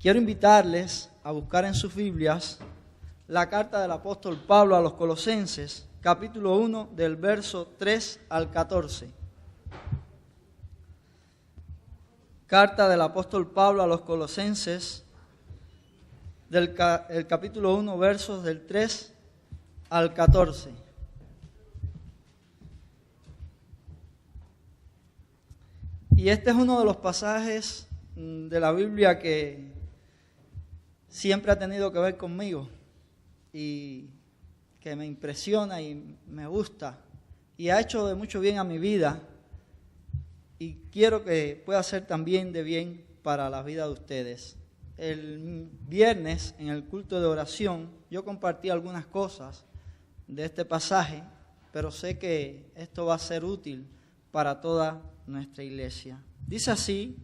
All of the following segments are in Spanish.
Quiero invitarles a buscar en sus Biblias la carta del apóstol Pablo a los Colosenses, capítulo 1, del verso 3 al 14. Carta del apóstol Pablo a los Colosenses, el capítulo 1, versos del 3 al 14. Y este es uno de los pasajes de la Biblia que siempre ha tenido que ver conmigo y que me impresiona y me gusta y ha hecho de mucho bien a mi vida y quiero que pueda ser también de bien para la vida de ustedes. El viernes en el culto de oración yo compartí algunas cosas de este pasaje, pero sé que esto va a ser útil para toda nuestra iglesia. Dice así,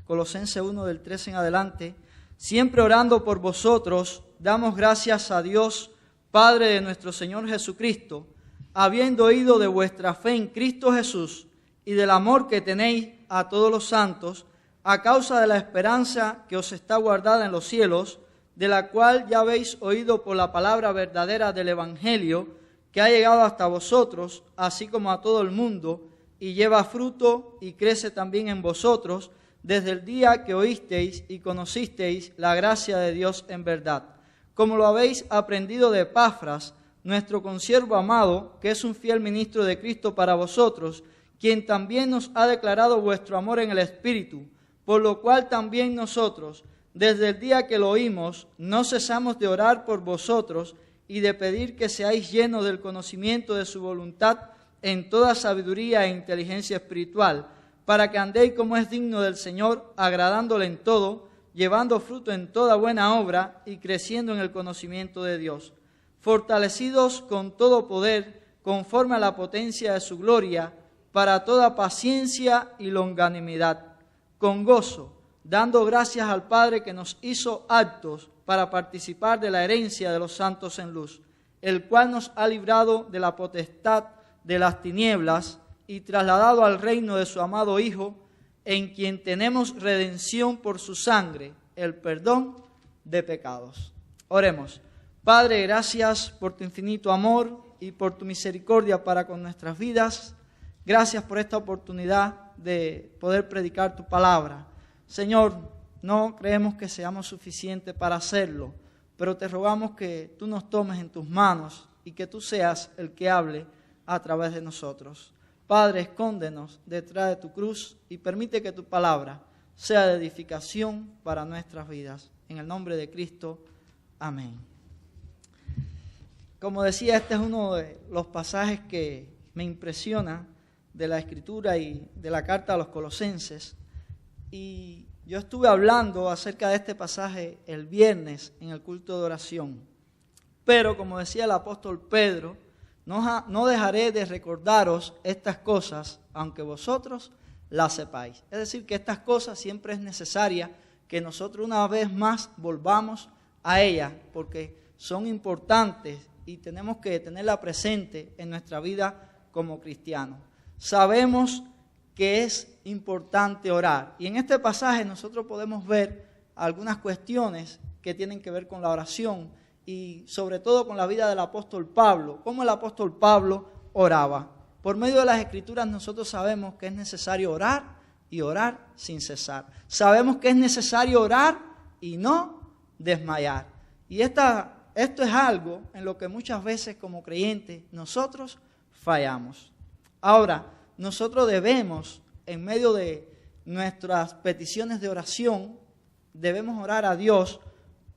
Colosenses 1 del 13 en adelante: siempre orando por vosotros, damos gracias a Dios, Padre de nuestro Señor Jesucristo, habiendo oído de vuestra fe en Cristo Jesús y del amor que tenéis a todos los santos, a causa de la esperanza que os está guardada en los cielos, de la cual ya habéis oído por la palabra verdadera del Evangelio, que ha llegado hasta vosotros, así como a todo el mundo, y lleva fruto y crece también en vosotros, desde el día que oísteis y conocisteis la gracia de Dios en verdad, como lo habéis aprendido de Epafras, nuestro consiervo amado, que es un fiel ministro de Cristo para vosotros, quien también nos ha declarado vuestro amor en el Espíritu, por lo cual también nosotros, desde el día que lo oímos, no cesamos de orar por vosotros y de pedir que seáis llenos del conocimiento de su voluntad en toda sabiduría e inteligencia espiritual, para que andéis como es digno del Señor, agradándole en todo, llevando fruto en toda buena obra y creciendo en el conocimiento de Dios, fortalecidos con todo poder, conforme a la potencia de su gloria, para toda paciencia y longanimidad, con gozo, dando gracias al Padre que nos hizo aptos para participar de la herencia de los santos en luz, el cual nos ha librado de la potestad de las tinieblas y trasladado al reino de su amado Hijo, en quien tenemos redención por su sangre, el perdón de pecados. Oremos. Padre, gracias por tu infinito amor y por tu misericordia para con nuestras vidas. Gracias por esta oportunidad de poder predicar tu palabra. Señor, no creemos que seamos suficientes para hacerlo, pero te rogamos que tú nos tomes en tus manos y que tú seas el que hable a través de nosotros. Padre, escóndenos detrás de tu cruz y permite que tu palabra sea de edificación para nuestras vidas. En el nombre de Cristo, amén. Como decía, este es uno de los pasajes que me impresiona de la Escritura y de la carta a los Colosenses. Y yo estuve hablando acerca de este pasaje el viernes en el culto de oración. Pero, como decía el apóstol Pedro, no dejaré de recordaros estas cosas, aunque vosotros las sepáis. Es decir, que estas cosas siempre es necesaria que nosotros una vez más volvamos a ellas, porque son importantes y tenemos que tenerla presente en nuestra vida como cristianos. Sabemos que es importante orar. Y en este pasaje nosotros podemos ver algunas cuestiones que tienen que ver con la oración y sobre todo con la vida del apóstol Pablo, cómo el apóstol Pablo oraba. Por medio de las Escrituras nosotros sabemos que es necesario orar y orar sin cesar. Sabemos que es necesario orar y no desmayar. Y esto es algo en lo que muchas veces como creyentes nosotros fallamos. Ahora, nosotros debemos, en medio de nuestras peticiones de oración, debemos orar a Dios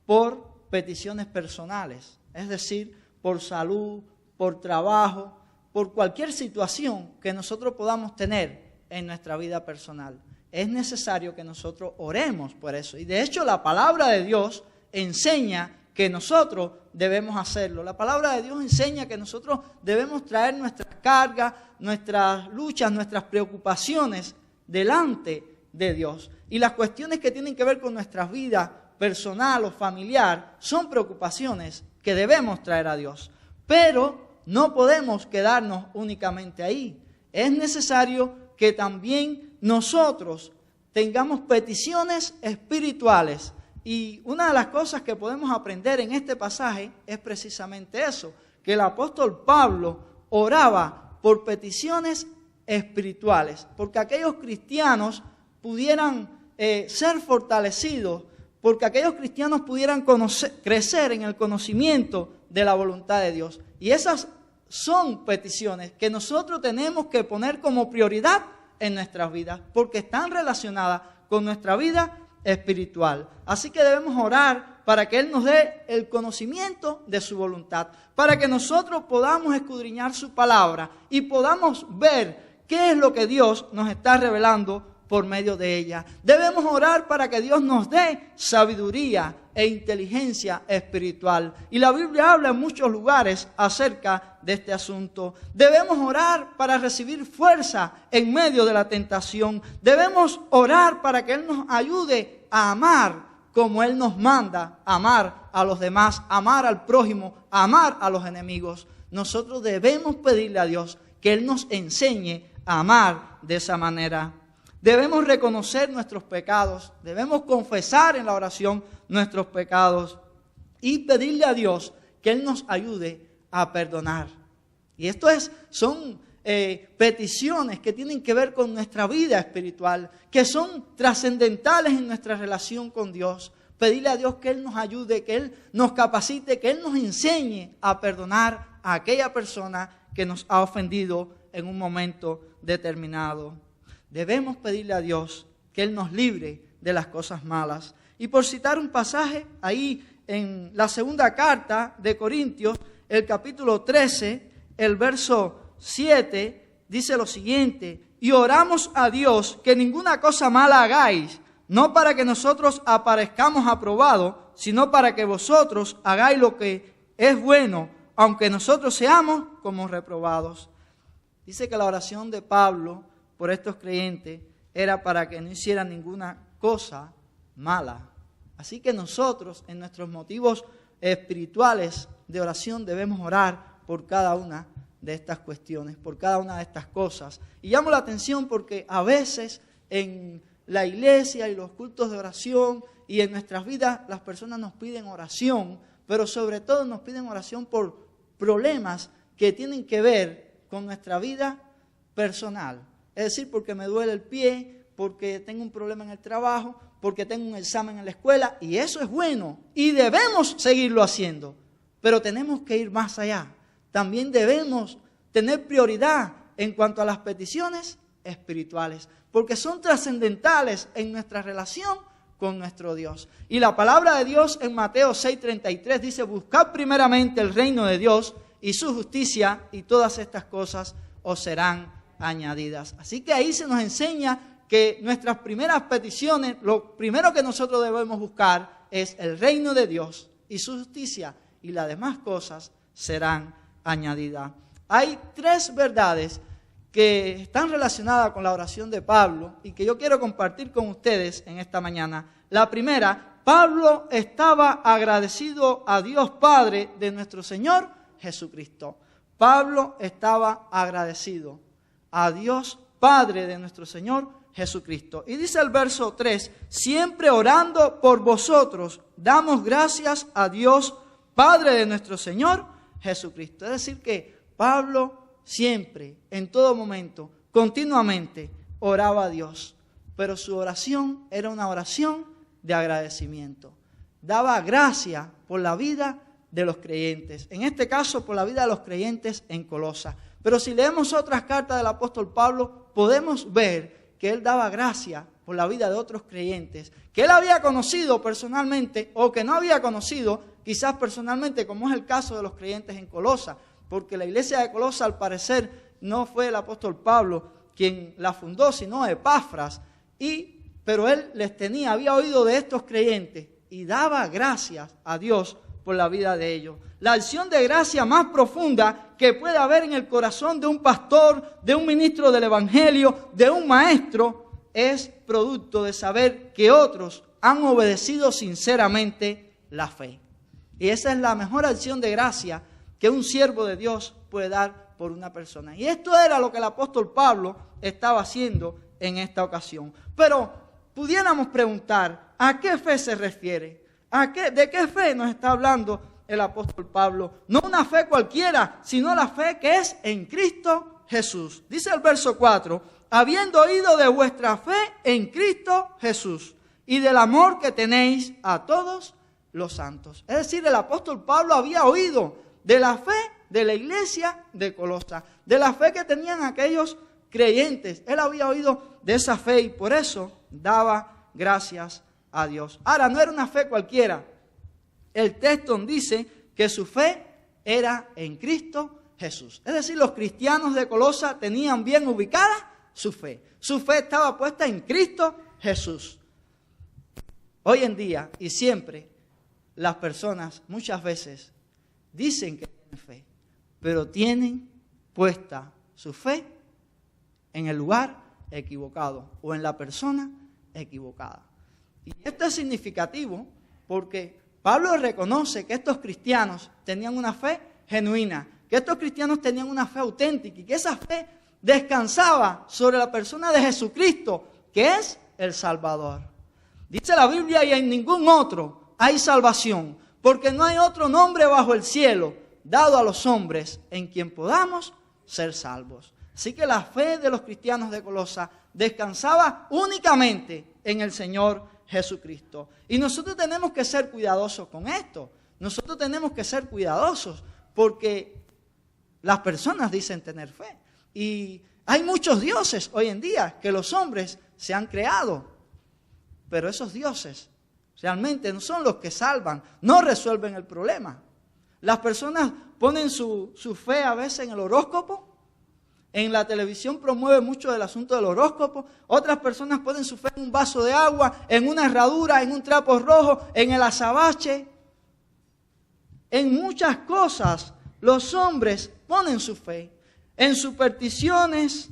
por peticiones personales, es decir, por salud, por trabajo, por cualquier situación que nosotros podamos tener en nuestra vida personal. Es necesario que nosotros oremos por eso. Y de hecho la palabra de Dios enseña que nosotros debemos hacerlo. La palabra de Dios enseña que nosotros debemos traer nuestras cargas, nuestras luchas, nuestras preocupaciones delante de Dios. Y las cuestiones que tienen que ver con nuestras vidas personal o familiar son preocupaciones que debemos traer a Dios. Pero no podemos quedarnos únicamente ahí. Es necesario que también nosotros tengamos peticiones espirituales Y una de las cosas que podemos aprender en este pasaje es precisamente eso, que el apóstol Pablo oraba por peticiones espirituales, porque aquellos cristianos pudieran ser fortalecidos, porque aquellos cristianos pudieran crecer en el conocimiento de la voluntad de Dios. Y esas son peticiones que nosotros tenemos que poner como prioridad en nuestras vidas, porque están relacionadas con nuestra vida espiritual. Así que debemos orar para que Él nos dé el conocimiento de su voluntad, para que nosotros podamos escudriñar su palabra y podamos ver qué es lo que Dios nos está revelando por medio de ella. Debemos orar para que Dios nos dé sabiduría e inteligencia espiritual. Y la Biblia habla en muchos lugares acerca de este asunto. Debemos orar para recibir fuerza en medio de la tentación. Debemos orar para que Él nos ayude a amar como Él nos manda, amar a los demás, amar al prójimo, amar a los enemigos. Nosotros debemos pedirle a Dios que Él nos enseñe a amar de esa manera. Debemos reconocer nuestros pecados, debemos confesar en la oración nuestros pecados y pedirle a Dios que Él nos ayude a perdonar. Y esto son peticiones que tienen que ver con nuestra vida espiritual, que son trascendentales en nuestra relación con Dios. Pedirle a Dios que Él nos ayude, que Él nos capacite, que Él nos enseñe a perdonar a aquella persona que nos ha ofendido en un momento determinado. Debemos pedirle a Dios que Él nos libre de las cosas malas. Y por citar un pasaje, ahí en la segunda carta de Corintios, el capítulo 13, el verso 7, dice lo siguiente: y oramos a Dios que ninguna cosa mala hagáis, no para que nosotros aparezcamos aprobados, sino para que vosotros hagáis lo que es bueno, aunque nosotros seamos como reprobados. Dice que la oración de Pablo por estos creyentes era para que no hicieran ninguna cosa mala. Así que nosotros en nuestros motivos espirituales de oración debemos orar por cada una de estas cuestiones, por cada una de estas cosas. Y llamo la atención porque a veces en la iglesia y los cultos de oración y en nuestras vidas las personas nos piden oración, pero sobre todo nos piden oración por problemas que tienen que ver con nuestra vida personal. Es decir, porque me duele el pie, porque tengo un problema en el trabajo, porque tengo un examen en la escuela, y eso es bueno, y debemos seguirlo haciendo, pero tenemos que ir más allá. También debemos tener prioridad en cuanto a las peticiones espirituales, porque son trascendentales en nuestra relación con nuestro Dios. Y la palabra de Dios en Mateo 6:33 dice: buscad primeramente el reino de Dios y su justicia, y todas estas cosas os serán añadidas. Así que ahí se nos enseña que nuestras primeras peticiones, lo primero que nosotros debemos buscar es el reino de Dios y su justicia, y las demás cosas serán añadidas. Hay 3 verdades que están relacionadas con la oración de Pablo y que yo quiero compartir con ustedes en esta mañana. La primera: Pablo estaba agradecido a Dios Padre de nuestro Señor Jesucristo. Pablo estaba agradecido a Dios Padre de nuestro Señor Jesucristo. Y dice el verso 3: siempre orando por vosotros, damos gracias a Dios Padre de nuestro Señor Jesucristo. Es decir que Pablo siempre, en todo momento, continuamente oraba a Dios, pero su oración era una oración de agradecimiento. Daba gracias por la vida de los creyentes, en este caso por la vida de los creyentes en Colosa. Pero si leemos otras cartas del apóstol Pablo, podemos ver que él daba gracia por la vida de otros creyentes que él había conocido personalmente o que no había conocido quizás personalmente, como es el caso de los creyentes en Colosa, porque la iglesia de Colosa al parecer no fue el apóstol Pablo quien la fundó, sino Epafras, pero él había oído de estos creyentes y daba gracias a Dios por la vida de ellos. La acción de gracia más profunda que puede haber en el corazón de un pastor, de un ministro del evangelio, de un maestro, es producto de saber que otros han obedecido sinceramente la fe. Y esa es la mejor acción de gracia que un siervo de Dios puede dar por una persona. Y esto era lo que el apóstol Pablo estaba haciendo en esta ocasión. Pero pudiéramos preguntar, ¿a qué fe se refiere? ¿De qué fe nos está hablando el apóstol Pablo? No una fe cualquiera, sino la fe que es en Cristo Jesús. Dice el verso 4, habiendo oído de vuestra fe en Cristo Jesús y del amor que tenéis a todos los santos. Es decir, el apóstol Pablo había oído de la fe de la iglesia de Colosa, de la fe que tenían aquellos creyentes. Él había oído de esa fe y por eso daba gracias a Dios. Ahora, no era una fe cualquiera. El texto dice que su fe era en Cristo Jesús. Es decir, los cristianos de Colosa tenían bien ubicada su fe. Su fe estaba puesta en Cristo Jesús. Hoy en día y siempre las personas muchas veces dicen que tienen fe, pero tienen puesta su fe en el lugar equivocado o en la persona equivocada. Y esto es significativo porque Pablo reconoce que estos cristianos tenían una fe genuina, que estos cristianos tenían una fe auténtica y que esa fe descansaba sobre la persona de Jesucristo, que es el Salvador. Dice la Biblia, y en ningún otro hay salvación, porque no hay otro nombre bajo el cielo dado a los hombres en quien podamos ser salvos. Así que la fe de los cristianos de Colosa descansaba únicamente en el Señor Jesucristo. Y nosotros tenemos que ser cuidadosos con esto. Nosotros tenemos que ser cuidadosos porque las personas dicen tener fe. Y hay muchos dioses hoy en día que los hombres se han creado. Pero esos dioses realmente no son los que salvan, no resuelven el problema. Las personas ponen su fe a veces en el horóscopo. En la televisión promueve mucho el asunto del horóscopo. Otras personas ponen su fe en un vaso de agua, en una herradura, en un trapo rojo, en el azabache. En muchas cosas los hombres ponen su fe. En supersticiones.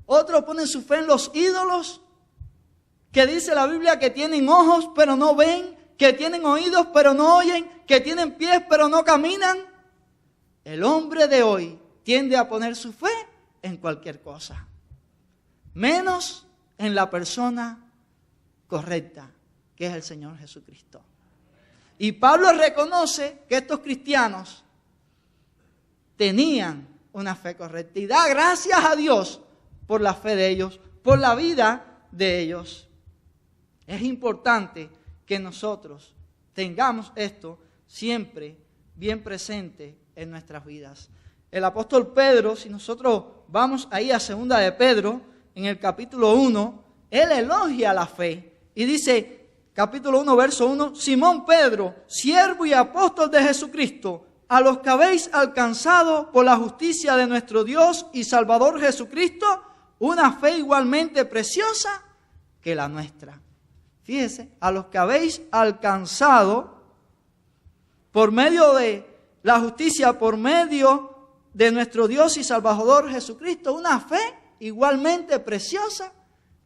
Otros ponen su fe en los ídolos, que dice la Biblia que tienen ojos pero no ven, que tienen oídos pero no oyen, que tienen pies pero no caminan. El hombre de hoy tiende a poner su fe en cualquier cosa, menos en la persona correcta, que es el Señor Jesucristo. Y Pablo reconoce que estos cristianos tenían una fe correcta y da gracias a Dios por la fe de ellos, por la vida de ellos. Es importante que nosotros tengamos esto siempre bien presente en nuestras vidas. El apóstol Pedro, si nosotros vamos ahí a 2 de Pedro, en el capítulo 1, él elogia la fe y dice, capítulo 1, verso 1, Simón Pedro, siervo y apóstol de Jesucristo, a los que habéis alcanzado por la justicia de nuestro Dios y Salvador Jesucristo, una fe igualmente preciosa que la nuestra. Fíjese, a los que habéis alcanzado por medio de la justicia, por medio de nuestro Dios y Salvador Jesucristo, una fe igualmente preciosa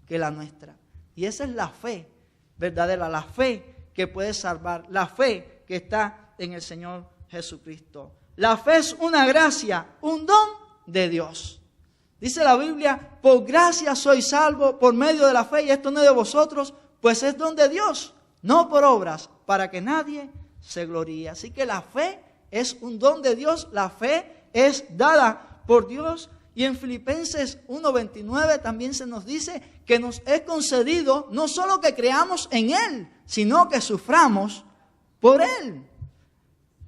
que la nuestra. Y esa es la fe verdadera, la fe que puede salvar, la fe que está en el Señor Jesucristo. La fe es una gracia, un don de Dios. Dice la Biblia, por gracia soy salvo por medio de la fe, y esto no es de vosotros, pues es don de Dios, no por obras, para que nadie se gloríe. Así que la fe es un don de Dios, la fe es dada por Dios. Y en Filipenses 1:29 también se nos dice que nos es concedido no solo que creamos en Él, sino que suframos por Él.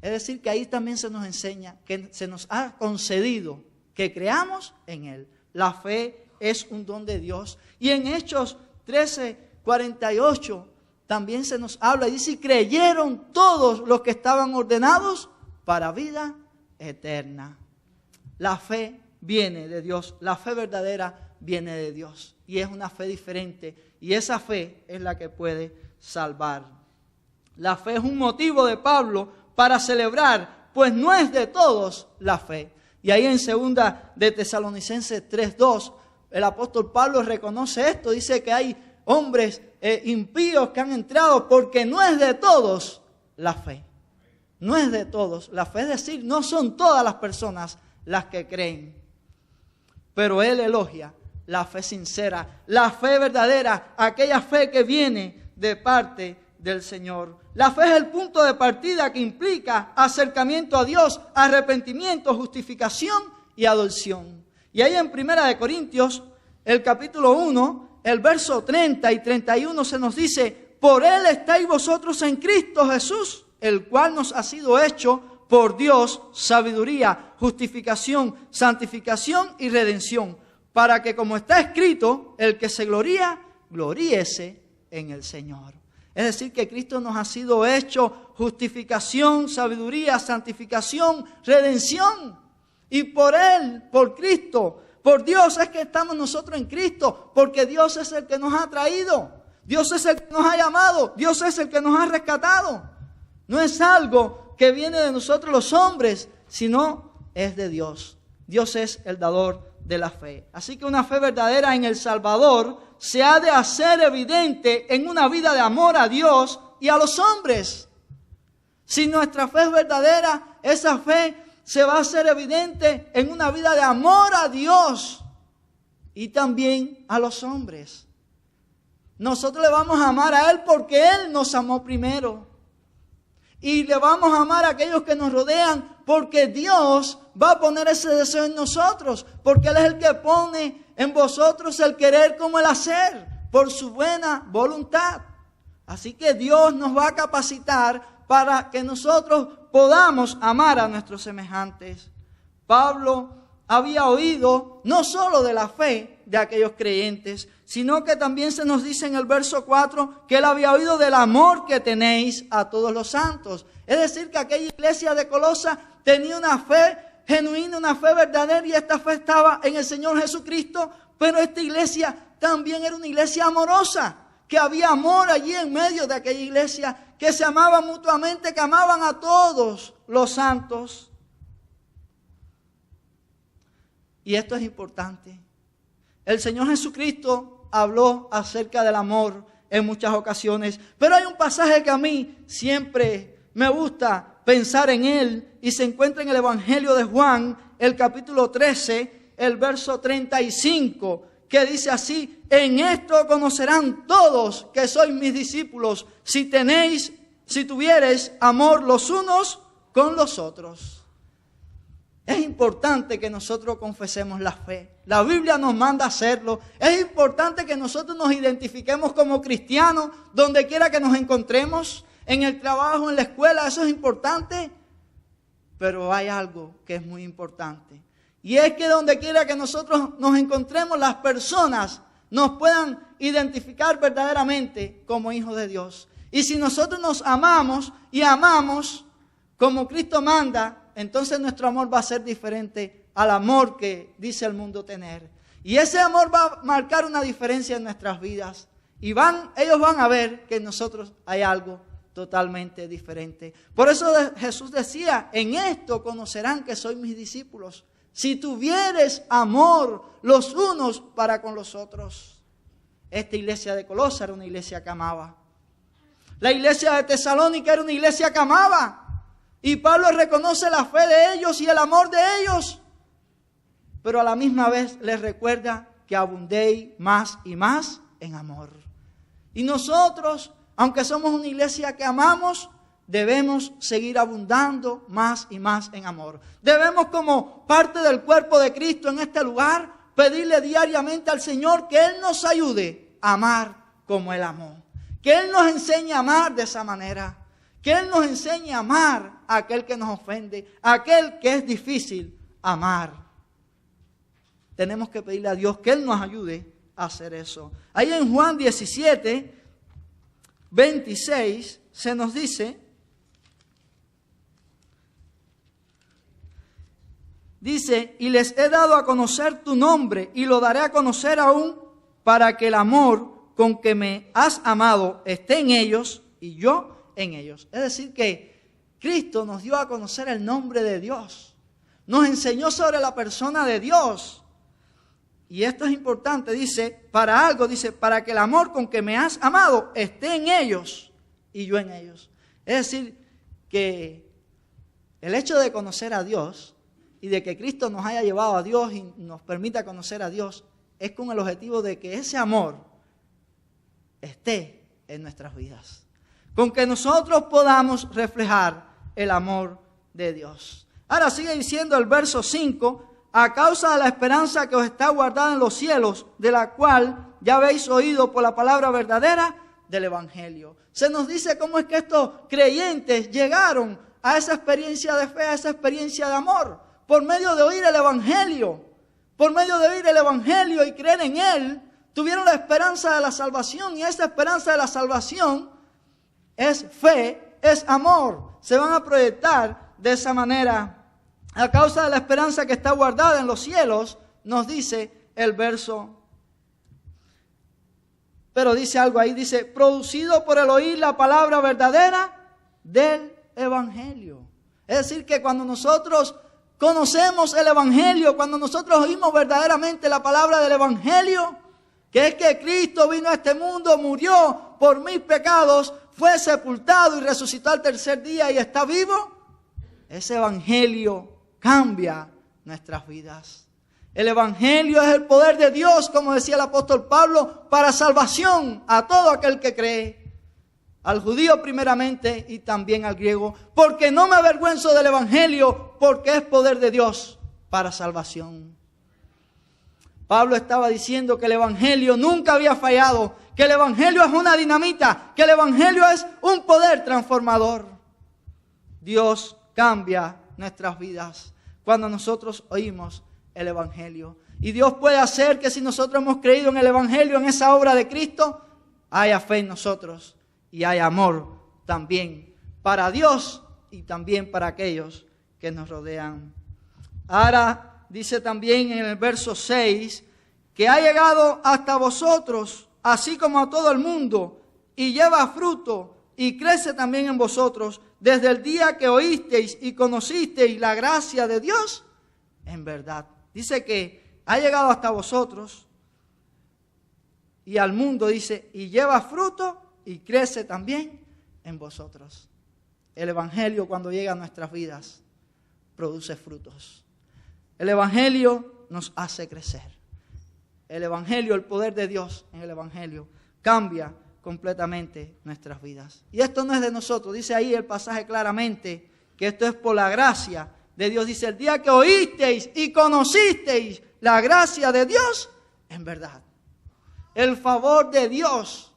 Es decir, que ahí también se nos enseña que se nos ha concedido que creamos en Él. La fe es un don de Dios. Y en Hechos 13:48 también se nos habla y dice, creyeron todos los que estaban ordenados para vida eterna. La fe viene de Dios, la fe verdadera viene de Dios y es una fe diferente y esa fe es la que puede salvar. La fe es un motivo de Pablo para celebrar, pues no es de todos la fe. Y ahí en 2 de Tesalonicenses 3:2 el apóstol Pablo reconoce esto, dice que hay hombres impíos que han entrado porque no es de todos la fe. No es de todos la fe, es decir, no son todas las personas las que creen. Pero él elogia la fe sincera, la fe verdadera, aquella fe que viene de parte del Señor. La fe es el punto de partida que implica acercamiento a Dios, arrepentimiento, justificación y adopción. Y ahí en 1 Corintios, el capítulo 1, el verso 30 y 31 se nos dice: por Él estáis vosotros en Cristo Jesús, el cual nos ha sido hecho por Dios sabiduría, justificación, santificación y redención, para que, como está escrito, el que se gloría, gloríese en el Señor. Es decir, que Cristo nos ha sido hecho justificación, sabiduría, santificación, redención. Y por Él, por Cristo, por Dios es que estamos nosotros en Cristo, porque Dios es el que nos ha traído, Dios es el que nos ha llamado, Dios es el que nos ha rescatado. No es algo que viene de nosotros los hombres, sino es de Dios. Dios es el dador de la fe. Así que una fe verdadera en el Salvador se ha de hacer evidente en una vida de amor a Dios y a los hombres. Si nuestra fe es verdadera, esa fe se va a hacer evidente en una vida de amor a Dios y también a los hombres. Nosotros le vamos a amar a Él porque Él nos amó primero. Y le vamos a amar a aquellos que nos rodean porque Dios va a poner ese deseo en nosotros. Porque Él es el que pone en vosotros el querer como el hacer, por su buena voluntad. Así que Dios nos va a capacitar para que nosotros podamos amar a nuestros semejantes. Pablo había oído no solo de la fe de aquellos creyentes, sino que también se nos dice en el verso 4 que él había oído del amor que tenéis a todos los santos. Es decir, que aquella iglesia de Colosa tenía una fe genuina, una fe verdadera, y esta fe estaba en el Señor Jesucristo, pero esta iglesia también era una iglesia amorosa, que había amor allí en medio de aquella iglesia, que se amaban mutuamente, que amaban a todos los santos. Y esto es importante. El Señor Jesucristo habló acerca del amor en muchas ocasiones, pero hay un pasaje que a mí siempre me gusta pensar en él, y se encuentra en el Evangelio de Juan, el capítulo 13, el verso 35, que dice así: en esto conocerán todos que sois mis discípulos, si tuviereis amor los unos con los otros. Es importante que nosotros confesemos la fe. La Biblia nos manda a hacerlo. Es importante que nosotros nos identifiquemos como cristianos donde quiera que nos encontremos, en el trabajo, en la escuela. Eso es importante. Pero hay algo que es muy importante. Y es que donde quiera que nosotros nos encontremos, las personas nos puedan identificar verdaderamente como hijos de Dios. Y si nosotros nos amamos y amamos como Cristo manda, entonces nuestro amor va a ser diferente al amor que dice el mundo tener. Y ese amor va a marcar una diferencia en nuestras vidas. Y ellos van a ver que en nosotros hay algo totalmente diferente. Por eso Jesús decía: en esto conocerán que sois mis discípulos, si tuvieres amor los unos para con los otros. Esta iglesia de Colosa era una iglesia que amaba. La iglesia de Tesalónica era una iglesia que amaba. Y Pablo reconoce la fe de ellos y el amor de ellos. Pero a la misma vez les recuerda que abundéis más y más en amor. Y nosotros, aunque somos una iglesia que amamos, debemos seguir abundando más y más en amor. Debemos, como parte del cuerpo de Cristo en este lugar, pedirle diariamente al Señor que Él nos ayude a amar como Él amó. Que Él nos enseñe a amar de esa manera. Que Él nos enseñe a amar a aquel que nos ofende, a aquel que es difícil amar. Tenemos que pedirle a Dios que Él nos ayude a hacer eso. Ahí en Juan 17, 26, se nos dice, y les he dado a conocer tu nombre y lo daré a conocer aún, para que el amor con que me has amado esté en ellos y yo en ellos. Es decir, que Cristo nos dio a conocer el nombre de Dios. Nos enseñó sobre la persona de Dios. Y esto es importante, para que el amor con que me has amado esté en ellos y yo en ellos. Es decir, que el hecho de conocer a Dios y de que Cristo nos haya llevado a Dios y nos permita conocer a Dios es con el objetivo de que ese amor esté en nuestras vidas. Con que nosotros podamos reflejar el amor de Dios. Ahora sigue diciendo el verso 5, a causa de la esperanza que os está guardada en los cielos, de la cual ya habéis oído por la palabra verdadera del Evangelio. Se nos dice cómo es que estos creyentes llegaron a esa experiencia de fe, a esa experiencia de amor, por medio de oír el Evangelio. Por medio de oír el Evangelio y creer en Él, tuvieron la esperanza de la salvación, y esa esperanza de la salvación es fe, es amor. Se van a proyectar de esa manera. A causa de la esperanza que está guardada en los cielos, nos dice el verso. Pero dice algo ahí, dice, producido por el oír la palabra verdadera del Evangelio. Es decir, que cuando nosotros conocemos el Evangelio, cuando nosotros oímos verdaderamente la palabra del Evangelio, que es que Cristo vino a este mundo, murió por mis pecados, fue sepultado y resucitó al tercer día y está vivo, ese Evangelio cambia nuestras vidas. El Evangelio es el poder de Dios, como decía el apóstol Pablo, para salvación a todo aquel que cree. Al judío primeramente y también al griego. Porque no me avergüenzo del Evangelio, porque es poder de Dios para salvación. Pablo estaba diciendo que el Evangelio nunca había fallado. Que el Evangelio es una dinamita. Que el Evangelio es un poder transformador. Dios cambia nuestras vidas cuando nosotros oímos el Evangelio. Y Dios puede hacer que si nosotros hemos creído en el Evangelio, en esa obra de Cristo, haya fe en nosotros y haya amor también para Dios y también para aquellos que nos rodean. Ahora dice también en el verso 6 que ha llegado hasta vosotros, así como a todo el mundo, y lleva fruto y crece también en vosotros desde el día que oísteis y conocisteis la gracia de Dios en verdad. Dice que ha llegado hasta vosotros y al mundo, dice, y lleva fruto y crece también en vosotros. El Evangelio, cuando llega a nuestras vidas, produce frutos. El Evangelio nos hace crecer. El Evangelio, el poder de Dios en el Evangelio, cambia completamente nuestras vidas. Y esto no es de nosotros. Dice ahí el pasaje claramente que esto es por la gracia de Dios. Dice, el día que oísteis y conocisteis la gracia de Dios en verdad. El favor de Dios.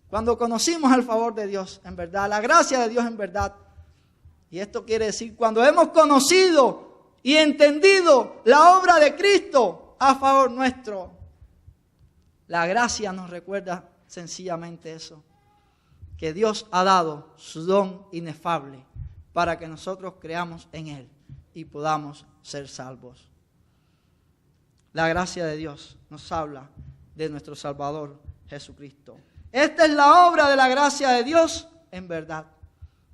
Cuando conocimos el favor de Dios en verdad, la gracia de Dios en verdad. Y esto quiere decir, cuando hemos conocido y entendido la obra de Cristo a favor nuestro, la gracia nos recuerda sencillamente eso, que Dios ha dado su don inefable para que nosotros creamos en Él y podamos ser salvos. La gracia de Dios nos habla de nuestro Salvador Jesucristo. Esta es la obra de la gracia de Dios en verdad.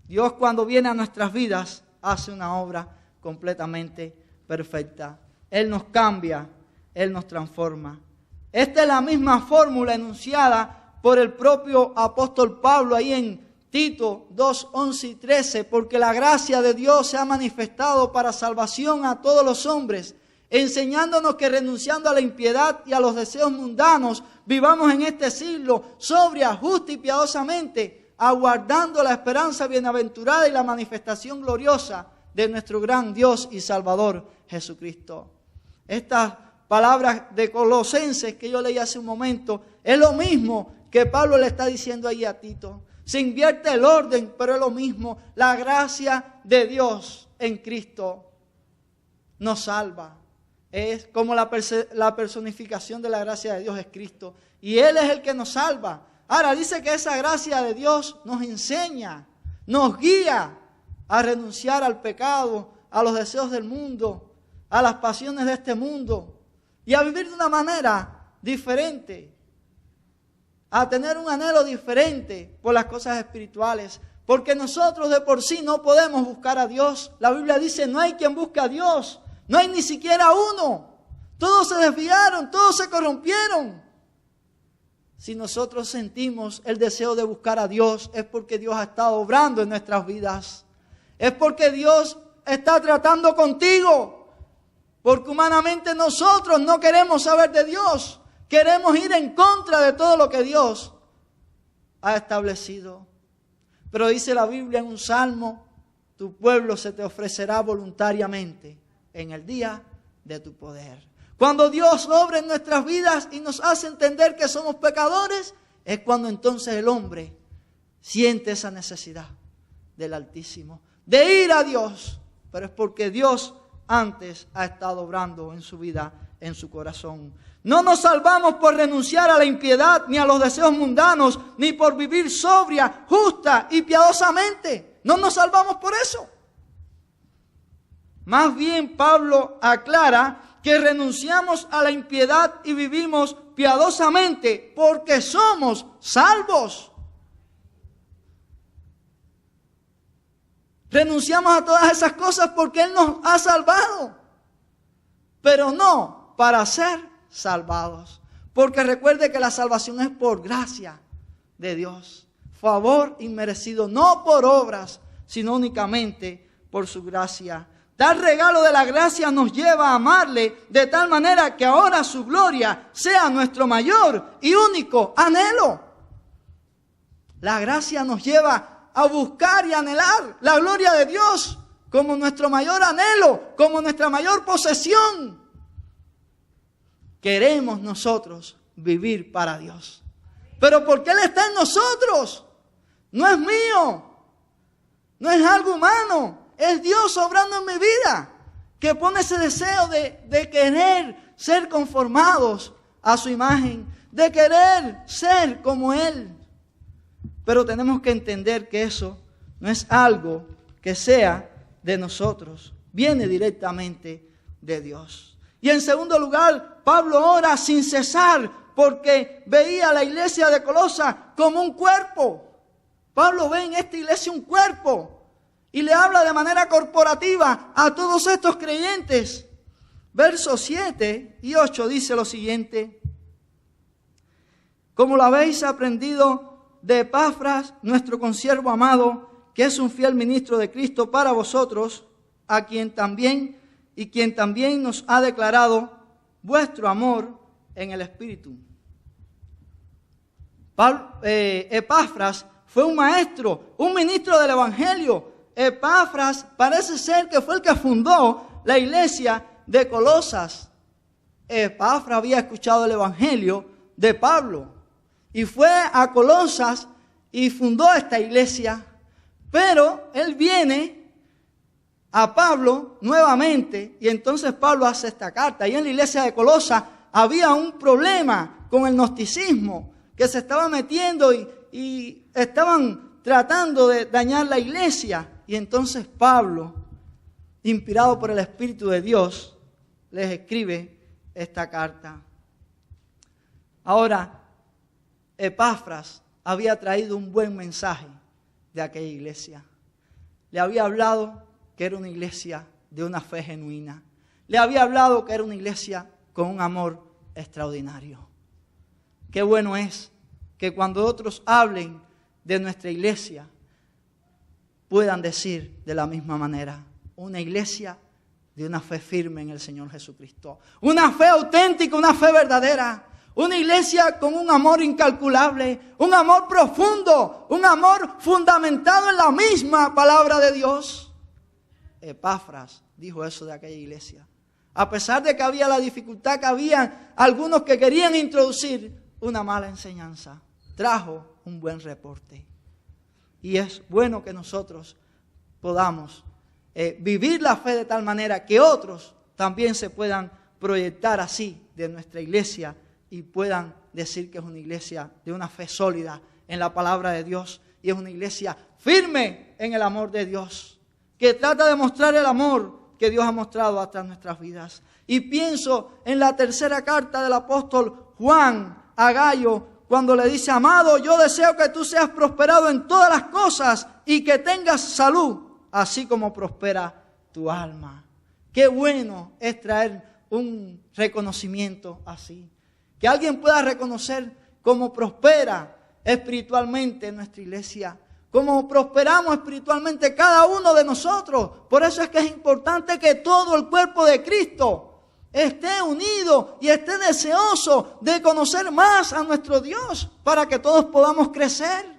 Dios, cuando viene a nuestras vidas, hace una obra completamente perfecta. Él nos cambia, Él nos transforma. Esta es la misma fórmula enunciada por el propio apóstol Pablo ahí en Tito 2, 11 y 13, porque la gracia de Dios se ha manifestado para salvación a todos los hombres, enseñándonos que renunciando a la impiedad y a los deseos mundanos, vivamos en este siglo sobria, justa y piadosamente, aguardando la esperanza bienaventurada y la manifestación gloriosa de nuestro gran Dios y Salvador Jesucristo. Estas palabras de Colosenses que yo leí hace un momento, es lo mismo que Pablo le está diciendo ahí a Tito. Se invierte el orden, pero es lo mismo. La gracia de Dios en Cristo nos salva. Es como la personificación de la gracia de Dios es Cristo. Y Él es el que nos salva. Ahora dice que esa gracia de Dios nos enseña, nos guía a renunciar al pecado, a los deseos del mundo, a las pasiones de este mundo. Y a vivir de una manera diferente. A tener un anhelo diferente por las cosas espirituales. Porque nosotros de por sí no podemos buscar a Dios. La Biblia dice, no hay quien busque a Dios. No hay ni siquiera uno. Todos se desviaron, todos se corrompieron. Si nosotros sentimos el deseo de buscar a Dios, es porque Dios ha estado obrando en nuestras vidas. Es porque Dios está tratando contigo. Porque humanamente nosotros no queremos saber de Dios. Queremos ir en contra de todo lo que Dios ha establecido. Pero dice la Biblia en un salmo: tu pueblo se te ofrecerá voluntariamente en el día de tu poder. Cuando Dios obra en nuestras vidas y nos hace entender que somos pecadores, es cuando entonces el hombre siente esa necesidad del Altísimo, de ir a Dios. Pero es porque Dios antes ha estado obrando en su vida, en su corazón. No nos salvamos por renunciar a la impiedad, ni a los deseos mundanos, ni por vivir sobria, justa y piadosamente. No nos salvamos por eso. Más bien, Pablo aclara que renunciamos a la impiedad y vivimos piadosamente porque somos salvos. Renunciamos a todas esas cosas porque Él nos ha salvado, pero no para ser salvados. Porque recuerde que la salvación es por gracia de Dios, favor inmerecido, no por obras, sino únicamente por su gracia. Tal regalo de la gracia nos lleva a amarle de tal manera que ahora su gloria sea nuestro mayor y único anhelo. La gracia nos lleva a buscar y anhelar la gloria de Dios como nuestro mayor anhelo, como nuestra mayor posesión. Queremos nosotros vivir para Dios, pero porque Él está en nosotros. No es mío, no es algo humano. Es Dios obrando en mi vida, que pone ese deseo de querer ser conformados a su imagen, de querer ser como Él. Pero tenemos que entender que eso no es algo que sea de nosotros, viene directamente de Dios. Y en segundo lugar, Pablo ora sin cesar porque veía a la iglesia de Colosas como un cuerpo. Pablo ve en esta iglesia un cuerpo. Y le habla de manera corporativa a todos estos creyentes. Versos 7 y 8 dice lo siguiente: como lo habéis aprendido de Epafras, nuestro consiervo amado, que es un fiel ministro de Cristo para vosotros, a quien también nos ha declarado vuestro amor en el Espíritu. Epafras fue un maestro, un ministro del Evangelio. Epafras parece ser que fue el que fundó la iglesia de Colosas. Epafras había escuchado el evangelio de Pablo y fue a Colosas y fundó esta iglesia. Pero él viene a Pablo nuevamente y entonces Pablo hace esta carta. Y en la iglesia de Colosas había un problema con el gnosticismo que se estaba metiendo y estaban tratando de dañar la iglesia. Y entonces Pablo, inspirado por el Espíritu de Dios, les escribe esta carta. Ahora, Epafras había traído un buen mensaje de aquella iglesia. Le había hablado que era una iglesia de una fe genuina. Le había hablado que era una iglesia con un amor extraordinario. Qué bueno es que cuando otros hablen de nuestra iglesia, puedan decir de la misma manera: una iglesia de una fe firme en el Señor Jesucristo. Una fe auténtica, una fe verdadera. Una iglesia con un amor incalculable, un amor profundo, un amor fundamentado en la misma palabra de Dios. Epafras dijo eso de aquella iglesia. A pesar de que había la dificultad, que había algunos que querían introducir una mala enseñanza, trajo un buen reporte. Y es bueno que nosotros podamos vivir la fe de tal manera que otros también se puedan proyectar así de nuestra iglesia y puedan decir que es una iglesia de una fe sólida en la palabra de Dios y es una iglesia firme en el amor de Dios, que trata de mostrar el amor que Dios ha mostrado hasta nuestras vidas. Y pienso en la tercera carta del apóstol Juan a Gayo, cuando le dice: amado, yo deseo que tú seas prosperado en todas las cosas y que tengas salud, así como prospera tu alma. Qué bueno es traer un reconocimiento así. Que alguien pueda reconocer cómo prospera espiritualmente nuestra iglesia, cómo prosperamos espiritualmente cada uno de nosotros. Por eso es que es importante que todo el cuerpo de Cristo esté unido y esté deseoso de conocer más a nuestro Dios para que todos podamos crecer.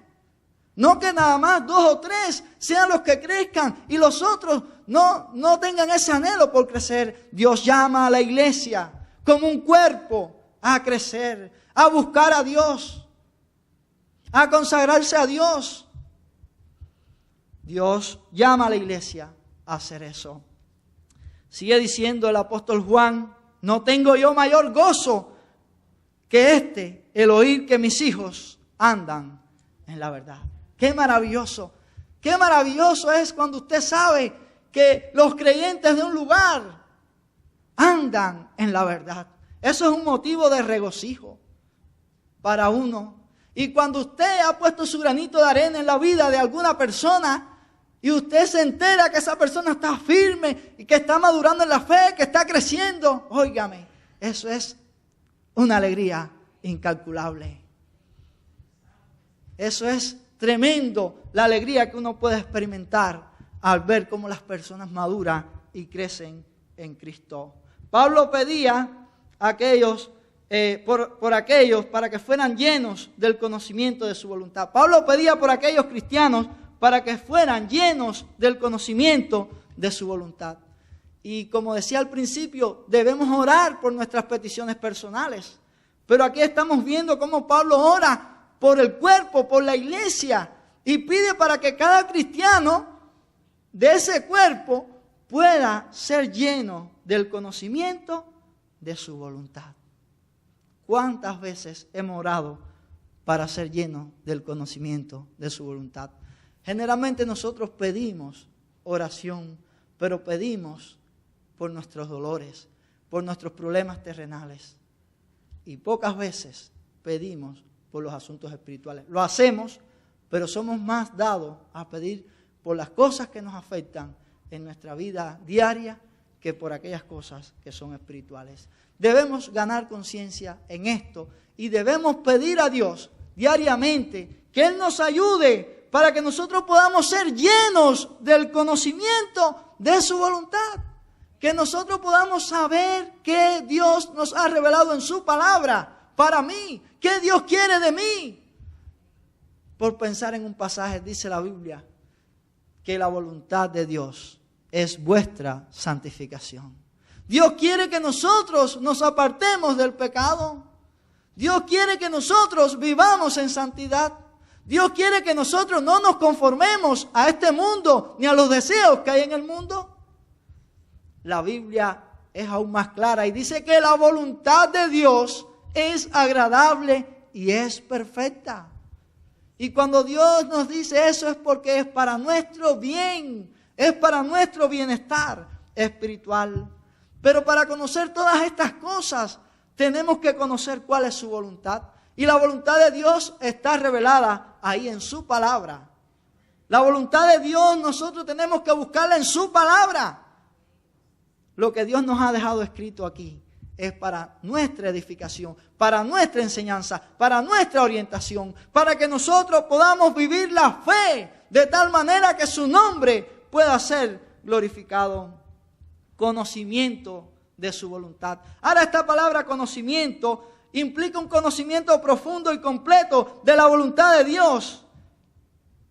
No que nada más 2 o 3 sean los que crezcan y los otros no tengan ese anhelo por crecer. Dios llama a la iglesia como un cuerpo a crecer, a buscar a Dios, a consagrarse a Dios. Dios llama a la iglesia a hacer eso. Sigue diciendo el apóstol Juan: no tengo yo mayor gozo que el oír que mis hijos andan en la verdad. Qué maravilloso es cuando usted sabe que los creyentes de un lugar andan en la verdad. Eso es un motivo de regocijo para uno. Y cuando usted ha puesto su granito de arena en la vida de alguna persona y usted se entera que esa persona está firme y que está madurando en la fe, que está creciendo, óigame, eso es una alegría incalculable. Eso es tremendo, la alegría que uno puede experimentar al ver cómo las personas maduran y crecen en Cristo. Pablo pedía a aquellos, por aquellos para que fueran llenos del conocimiento de su voluntad. Pablo pedía por aquellos cristianos para que fueran llenos del conocimiento de su voluntad. Y como decía al principio, debemos orar por nuestras peticiones personales. Pero aquí estamos viendo cómo Pablo ora por el cuerpo, por la iglesia, y pide para que cada cristiano de ese cuerpo pueda ser lleno del conocimiento de su voluntad. ¿Cuántas veces hemos orado para ser llenos del conocimiento de su voluntad? Generalmente nosotros pedimos oración, pero pedimos por nuestros dolores, por nuestros problemas terrenales. Y pocas veces pedimos por los asuntos espirituales. Lo hacemos, pero somos más dados a pedir por las cosas que nos afectan en nuestra vida diaria que por aquellas cosas que son espirituales. Debemos ganar conciencia en esto y debemos pedir a Dios diariamente que Él nos ayude para que nosotros podamos ser llenos del conocimiento de su voluntad. Que nosotros podamos saber qué Dios nos ha revelado en su palabra para mí. ¿Qué Dios quiere de mí? Por pensar en un pasaje, dice la Biblia, que la voluntad de Dios es vuestra santificación. Dios quiere que nosotros nos apartemos del pecado. Dios quiere que nosotros vivamos en santidad. Dios quiere que nosotros no nos conformemos a este mundo ni a los deseos que hay en el mundo. La Biblia es aún más clara y dice que la voluntad de Dios es agradable y es perfecta. Y cuando Dios nos dice eso es porque es para nuestro bien, es para nuestro bienestar espiritual. Pero para conocer todas estas cosas tenemos que conocer cuál es su voluntad. Y la voluntad de Dios está revelada ahí en su palabra. La voluntad de Dios nosotros tenemos que buscarla en su palabra. Lo que Dios nos ha dejado escrito aquí es para nuestra edificación, para nuestra enseñanza, para nuestra orientación, para que nosotros podamos vivir la fe de tal manera que su nombre pueda ser glorificado. Conocimiento de su voluntad. Ahora, esta palabra conocimiento implica un conocimiento profundo y completo de la voluntad de Dios,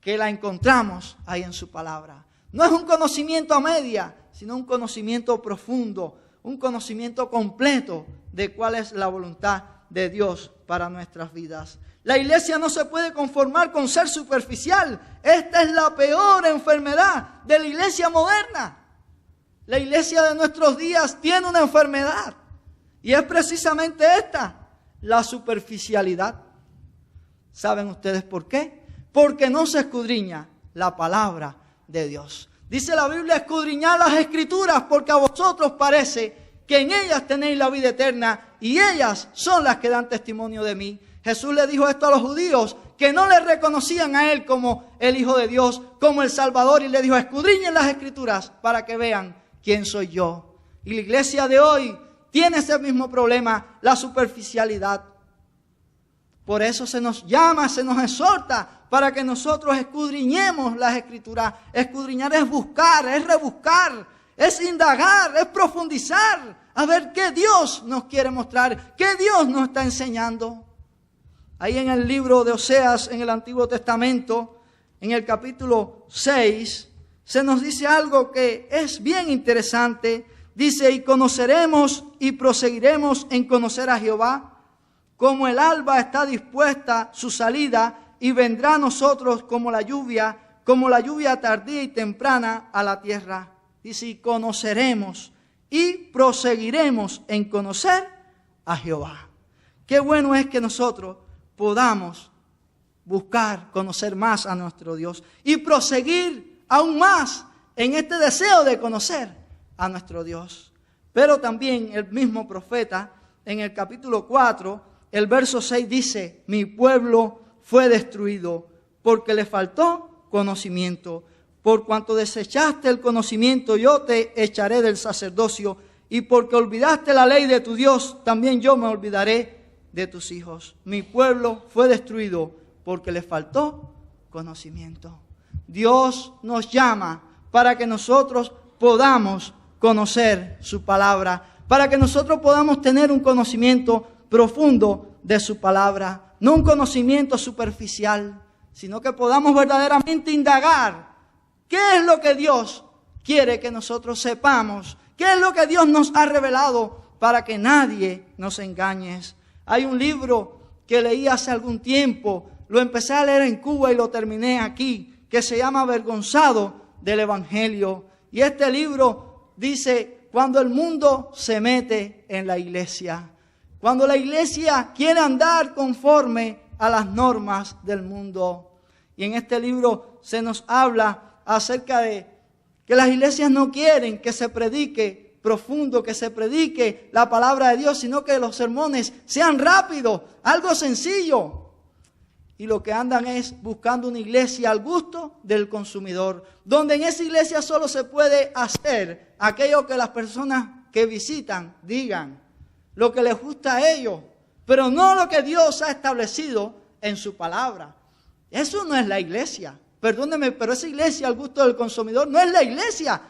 que la encontramos ahí en su palabra. No es un conocimiento a media, sino un conocimiento profundo, un conocimiento completo de cuál es la voluntad de Dios para nuestras vidas. La iglesia no se puede conformar con ser superficial. Esta es la peor enfermedad de la iglesia moderna. La iglesia de nuestros días tiene una enfermedad y es precisamente esta, la superficialidad. ¿Saben ustedes por qué? Porque no se escudriña la palabra de Dios. Dice la Biblia, escudriñad las Escrituras porque a vosotros parece que en ellas tenéis la vida eterna y ellas son las que dan testimonio de mí. Jesús le dijo esto a los judíos que no le reconocían a Él como el Hijo de Dios, como el Salvador, y le dijo, escudriñen las Escrituras para que vean quién soy yo. Y la iglesia de hoy tiene ese mismo problema, la superficialidad. Por eso se nos llama, se nos exhorta para que nosotros escudriñemos las Escrituras. Escudriñar es buscar, es rebuscar, es indagar, es profundizar a ver qué Dios nos quiere mostrar, qué Dios nos está enseñando. Ahí en el libro de Oseas, en el Antiguo Testamento, en el capítulo 6, se nos dice algo que es bien interesante. Dice, y conoceremos y proseguiremos en conocer a Jehová, como el alba está dispuesta su salida, y vendrá a nosotros como la lluvia tardía y temprana a la tierra. Dice, y conoceremos y proseguiremos en conocer a Jehová. Qué bueno es que nosotros podamos buscar, conocer más a nuestro Dios y proseguir aún más en este deseo de conocer a nuestro Dios. Pero también el mismo profeta en el capítulo 4, el verso 6 dice, mi pueblo fue destruido porque le faltó conocimiento. Por cuanto desechaste el conocimiento, yo te echaré del sacerdocio, y porque olvidaste la ley de tu Dios, también yo me olvidaré de tus hijos. Mi pueblo fue destruido porque le faltó conocimiento. Dios nos llama para que nosotros podamos conocer su palabra, para que nosotros podamos tener un conocimiento profundo de su palabra, no un conocimiento superficial, sino que podamos verdaderamente indagar qué es lo que Dios quiere que nosotros sepamos, qué es lo que Dios nos ha revelado para que nadie nos engañe. Hay un libro que leí hace algún tiempo, lo empecé a leer en Cuba y lo terminé aquí, que se llama Avergonzado del Evangelio. Y este libro dice, cuando el mundo se mete en la iglesia, cuando la iglesia quiere andar conforme a las normas del mundo. Y en este libro se nos habla acerca de que las iglesias no quieren que se predique profundo, que se predique la palabra de Dios, sino que los sermones sean rápidos, algo sencillo. Y lo que andan es buscando una iglesia al gusto del consumidor, donde en esa iglesia solo se puede hacer aquello que las personas que visitan digan, lo que les gusta a ellos, pero no lo que Dios ha establecido en su palabra. Eso no es la iglesia. Perdóneme, pero esa iglesia al gusto del consumidor no es la iglesia.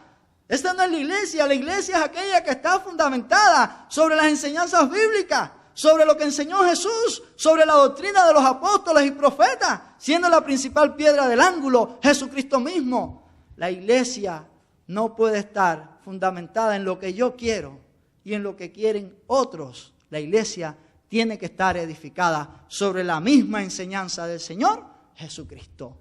Esta no es la iglesia. La iglesia es aquella que está fundamentada sobre las enseñanzas bíblicas, sobre lo que enseñó Jesús, sobre la doctrina de los apóstoles y profetas, siendo la principal piedra del ángulo Jesucristo mismo. La iglesia no puede estar fundamentada en lo que yo quiero y en lo que quieren otros. La iglesia tiene que estar edificada sobre la misma enseñanza del Señor Jesucristo.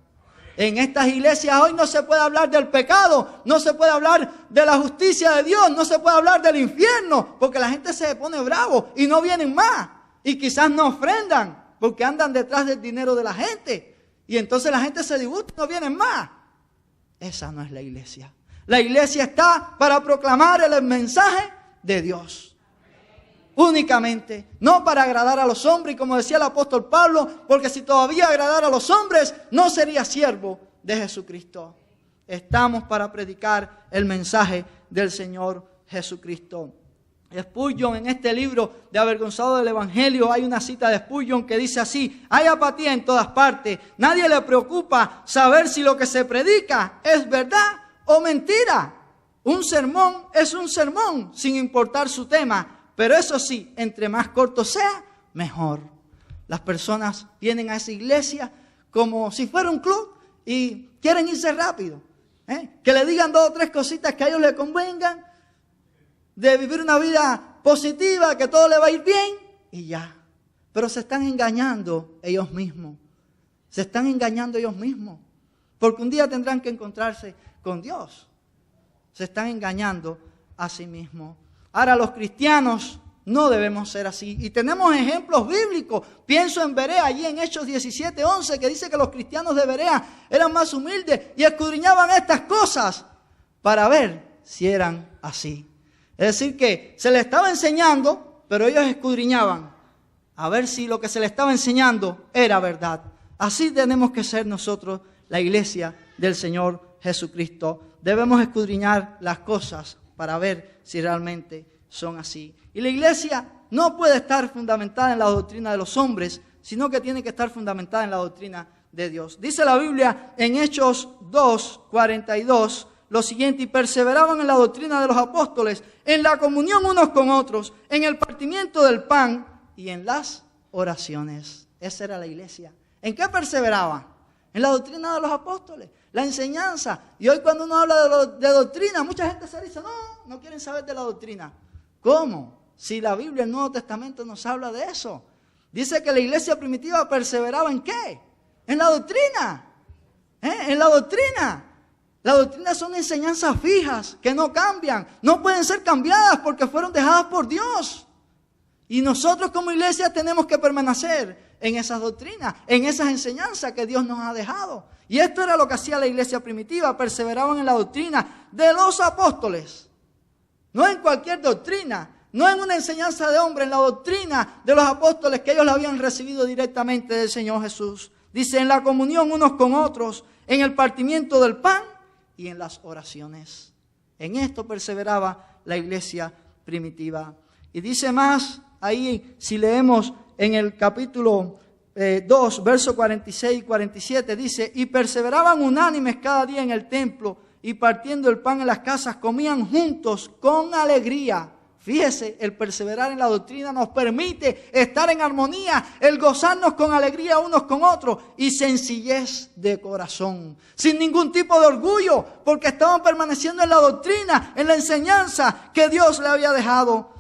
En estas iglesias hoy no se puede hablar del pecado, no se puede hablar de la justicia de Dios, no se puede hablar del infierno, porque la gente se pone bravo y no vienen más. Y quizás no ofrendan, porque andan detrás del dinero de la gente. Y entonces la gente se disgusta y no vienen más. Esa no es la iglesia. La iglesia está para proclamar el mensaje de Dios. Únicamente, no para agradar a los hombres, y como decía el apóstol Pablo, porque si todavía agradara a los hombres, no sería siervo de Jesucristo. Estamos para predicar el mensaje del Señor Jesucristo. Spurgeon, en este libro de Avergonzado del Evangelio, hay una cita de Spurgeon que dice así: hay apatía en todas partes, nadie le preocupa saber si lo que se predica es verdad o mentira. Un sermón es un sermón, sin importar su tema. Pero eso sí, entre más corto sea, mejor. Las personas vienen a esa iglesia como si fuera un club y quieren irse rápido. Que le digan 2 o 3 cositas que a ellos les convengan, de vivir una vida positiva, que todo le va a ir bien y ya. Pero se están engañando ellos mismos. Se están engañando ellos mismos. Porque un día tendrán que encontrarse con Dios. Se están engañando a sí mismos. Ahora, los cristianos no debemos ser así. Y tenemos ejemplos bíblicos. Pienso en Berea, allí en Hechos 17:11, que dice que los cristianos de Berea eran más humildes y escudriñaban estas cosas para ver si eran así. Es decir, que se les estaba enseñando, pero ellos escudriñaban a ver si lo que se les estaba enseñando era verdad. Así tenemos que ser nosotros, la iglesia del Señor Jesucristo. Debemos escudriñar las cosas para ver si realmente son así. Y la iglesia no puede estar fundamentada en la doctrina de los hombres, sino que tiene que estar fundamentada en la doctrina de Dios. Dice la Biblia en Hechos 2:42, lo siguiente: y perseveraban en la doctrina de los apóstoles, en la comunión unos con otros, en el partimiento del pan y en las oraciones. Esa era la iglesia. ¿En qué perseveraban? En la doctrina de los apóstoles, la enseñanza. Y hoy cuando uno habla de doctrina, mucha gente se dice, no quieren saber de la doctrina. ¿Cómo? Si la Biblia, el Nuevo Testamento nos habla de eso. Dice que la iglesia primitiva perseveraba ¿en qué? En la doctrina. En la doctrina. La doctrina son enseñanzas fijas que no cambian, no pueden ser cambiadas porque fueron dejadas por Dios. Y nosotros como iglesia tenemos que permanecer en esas doctrinas, en esas enseñanzas que Dios nos ha dejado. Y esto era lo que hacía la iglesia primitiva, perseveraban en la doctrina de los apóstoles. No en cualquier doctrina, no en una enseñanza de hombre, en la doctrina de los apóstoles que ellos la habían recibido directamente del Señor Jesús. Dice, en la comunión unos con otros, en el partimiento del pan y en las oraciones. En esto perseveraba la iglesia primitiva. Y dice más, ahí si leemos en el capítulo 2, versos 46 y 47, dice, y perseveraban unánimes cada día en el templo, y partiendo el pan en las casas, comían juntos con alegría. Fíjese, el perseverar en la doctrina nos permite estar en armonía, el gozarnos con alegría unos con otros y sencillez de corazón, sin ningún tipo de orgullo, porque estaban permaneciendo en la doctrina, en la enseñanza que Dios le había dejado.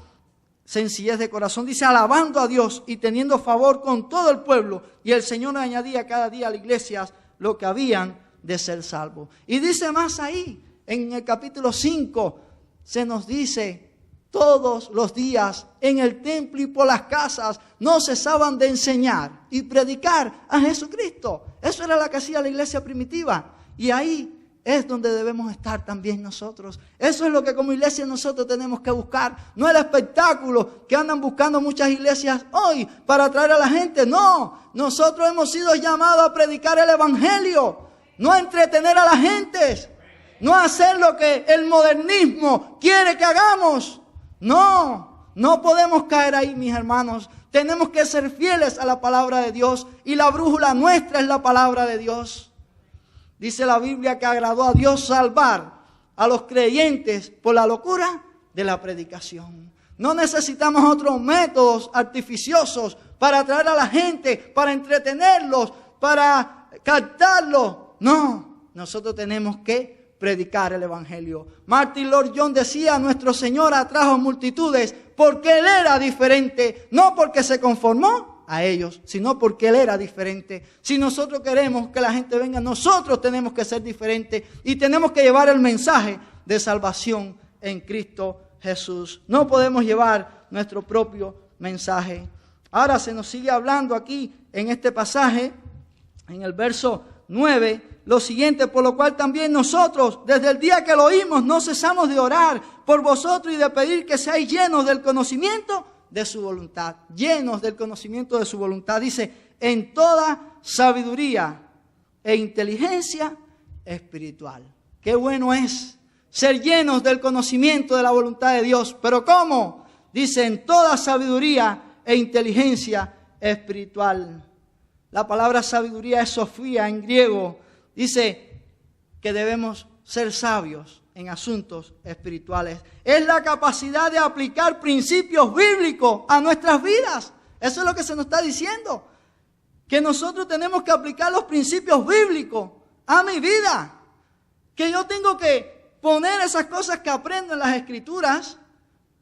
Sencillez de corazón, dice, alabando a Dios y teniendo favor con todo el pueblo. Y el Señor añadía cada día a la iglesia lo que habían de ser salvos. Y dice más ahí, en el capítulo 5, se nos dice, todos los días en el templo y por las casas no cesaban de enseñar y predicar a Jesucristo. Eso era lo que hacía la iglesia primitiva. Y ahí es donde debemos estar también nosotros. Eso es lo que como iglesia nosotros tenemos que buscar. No el espectáculo que andan buscando muchas iglesias hoy para atraer a la gente. No, nosotros hemos sido llamados a predicar el evangelio, no a entretener a la gente, no a hacer lo que el modernismo quiere que hagamos. No podemos caer ahí, mis hermanos. Tenemos que ser fieles a la palabra de Dios y la brújula nuestra es la palabra de Dios. Dice la Biblia que agradó a Dios salvar a los creyentes por la locura de la predicación. No necesitamos otros métodos artificiosos para atraer a la gente, para entretenerlos, para captarlos. No, nosotros tenemos que predicar el evangelio. Martin Lloyd Jones decía, nuestro Señor atrajo multitudes porque Él era diferente, no porque se conformó a ellos, sino porque Él era diferente. Si nosotros queremos que la gente venga, nosotros tenemos que ser diferentes y tenemos que llevar el mensaje de salvación en Cristo Jesús. No podemos llevar nuestro propio mensaje. Ahora se nos sigue hablando aquí en este pasaje, en el verso 9, lo siguiente, por lo cual también nosotros, desde el día que lo oímos, no cesamos de orar por vosotros y de pedir que seáis llenos del conocimiento de su voluntad, llenos del conocimiento de su voluntad. Dice, en toda sabiduría e inteligencia espiritual. Qué bueno es ser llenos del conocimiento de la voluntad de Dios. ¿Pero cómo? Dice, en toda sabiduría e inteligencia espiritual. La palabra sabiduría es sofía en griego. Dice que debemos ser sabios en asuntos espirituales. Es la capacidad de aplicar principios bíblicos a nuestras vidas. Eso es lo que se nos está diciendo. Que nosotros tenemos que aplicar los principios bíblicos a mi vida. Que yo tengo que poner esas cosas que aprendo en las Escrituras,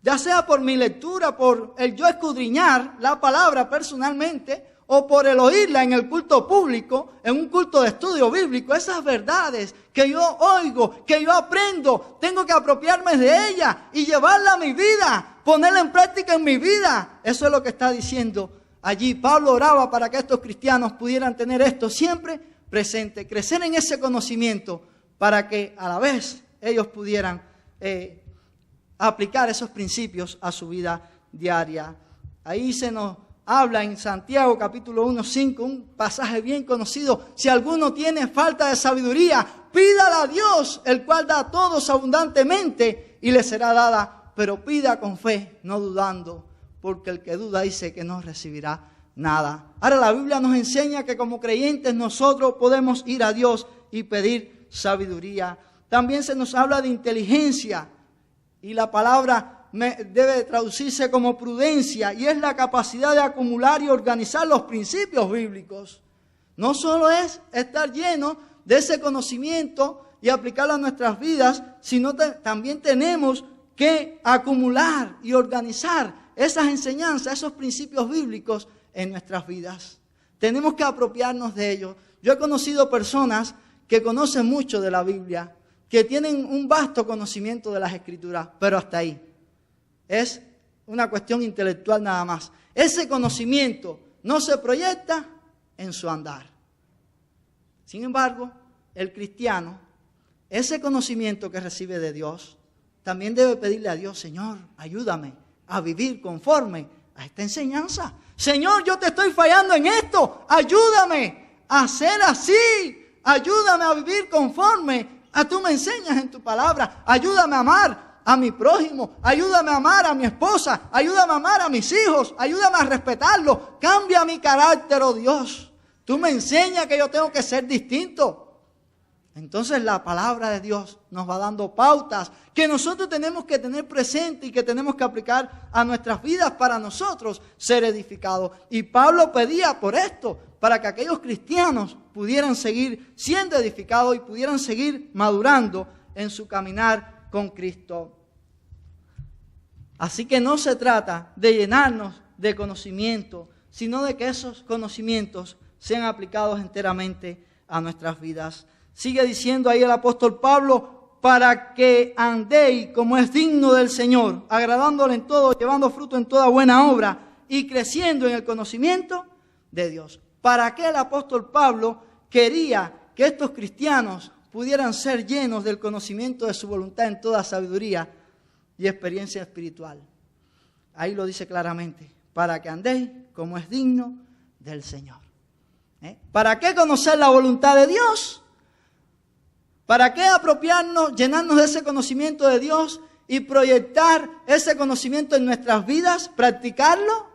ya sea por mi lectura, por el yo escudriñar la palabra personalmente, o por el oírla en el culto público, en un culto de estudio bíblico. Esas verdades que yo oigo, que yo aprendo, tengo que apropiarme de ellas y llevarla a mi vida, ponerla en práctica en mi vida. Eso es lo que está diciendo allí. Pablo oraba para que estos cristianos pudieran tener esto siempre presente, crecer en ese conocimiento, para que a la vez ellos pudieran aplicar esos principios a su vida diaria. Ahí se nos habla en Santiago capítulo 1:5, un pasaje bien conocido. Si alguno tiene falta de sabiduría, pídala a Dios, el cual da a todos abundantemente y le será dada. Pero pida con fe, no dudando, porque el que duda dice que no recibirá nada. Ahora la Biblia nos enseña que como creyentes nosotros podemos ir a Dios y pedir sabiduría. También se nos habla de inteligencia, y la palabra debe traducirse como prudencia, y es la capacidad de acumular y organizar los principios bíblicos. No solo es estar lleno de ese conocimiento y aplicarlo a nuestras vidas, sino también tenemos que acumular y organizar esas enseñanzas, esos principios bíblicos en nuestras vidas. Tenemos que apropiarnos de ellos. Yo he conocido personas que conocen mucho de la Biblia, que tienen un vasto conocimiento de las Escrituras, pero hasta ahí. Es una cuestión intelectual nada más. Ese conocimiento no se proyecta en su andar. Sin embargo, el cristiano, ese conocimiento que recibe de Dios, también debe pedirle a Dios: Señor, ayúdame a vivir conforme a esta enseñanza. Señor, yo te estoy fallando en esto. Ayúdame a ser así. Ayúdame a vivir conforme a tú me enseñas en tu palabra. Ayúdame a amar a mi prójimo. Ayúdame a amar a mi esposa. Ayúdame a amar a mis hijos. Ayúdame a respetarlo. Cambia mi carácter, oh Dios. Tú me enseñas que yo tengo que ser distinto. Entonces la palabra de Dios nos va dando pautas que nosotros tenemos que tener presente y que tenemos que aplicar a nuestras vidas para nosotros ser edificados. Y Pablo pedía por esto, para que aquellos cristianos pudieran seguir siendo edificados y pudieran seguir madurando en su caminar con Cristo. Así que no se trata de llenarnos de conocimiento, sino de que esos conocimientos sean aplicados enteramente a nuestras vidas. Sigue diciendo ahí el apóstol Pablo: para que andéis como es digno del Señor, agradándole en todo, llevando fruto en toda buena obra y creciendo en el conocimiento de Dios. ¿Para qué el apóstol Pablo quería que estos cristianos pudieran ser llenos del conocimiento de su voluntad en toda sabiduría y experiencia espiritual? Ahí lo dice claramente: para que andéis como es digno del Señor. ¿Para qué conocer la voluntad de Dios? ¿Para qué apropiarnos, llenarnos de ese conocimiento de Dios y proyectar ese conocimiento en nuestras vidas, practicarlo?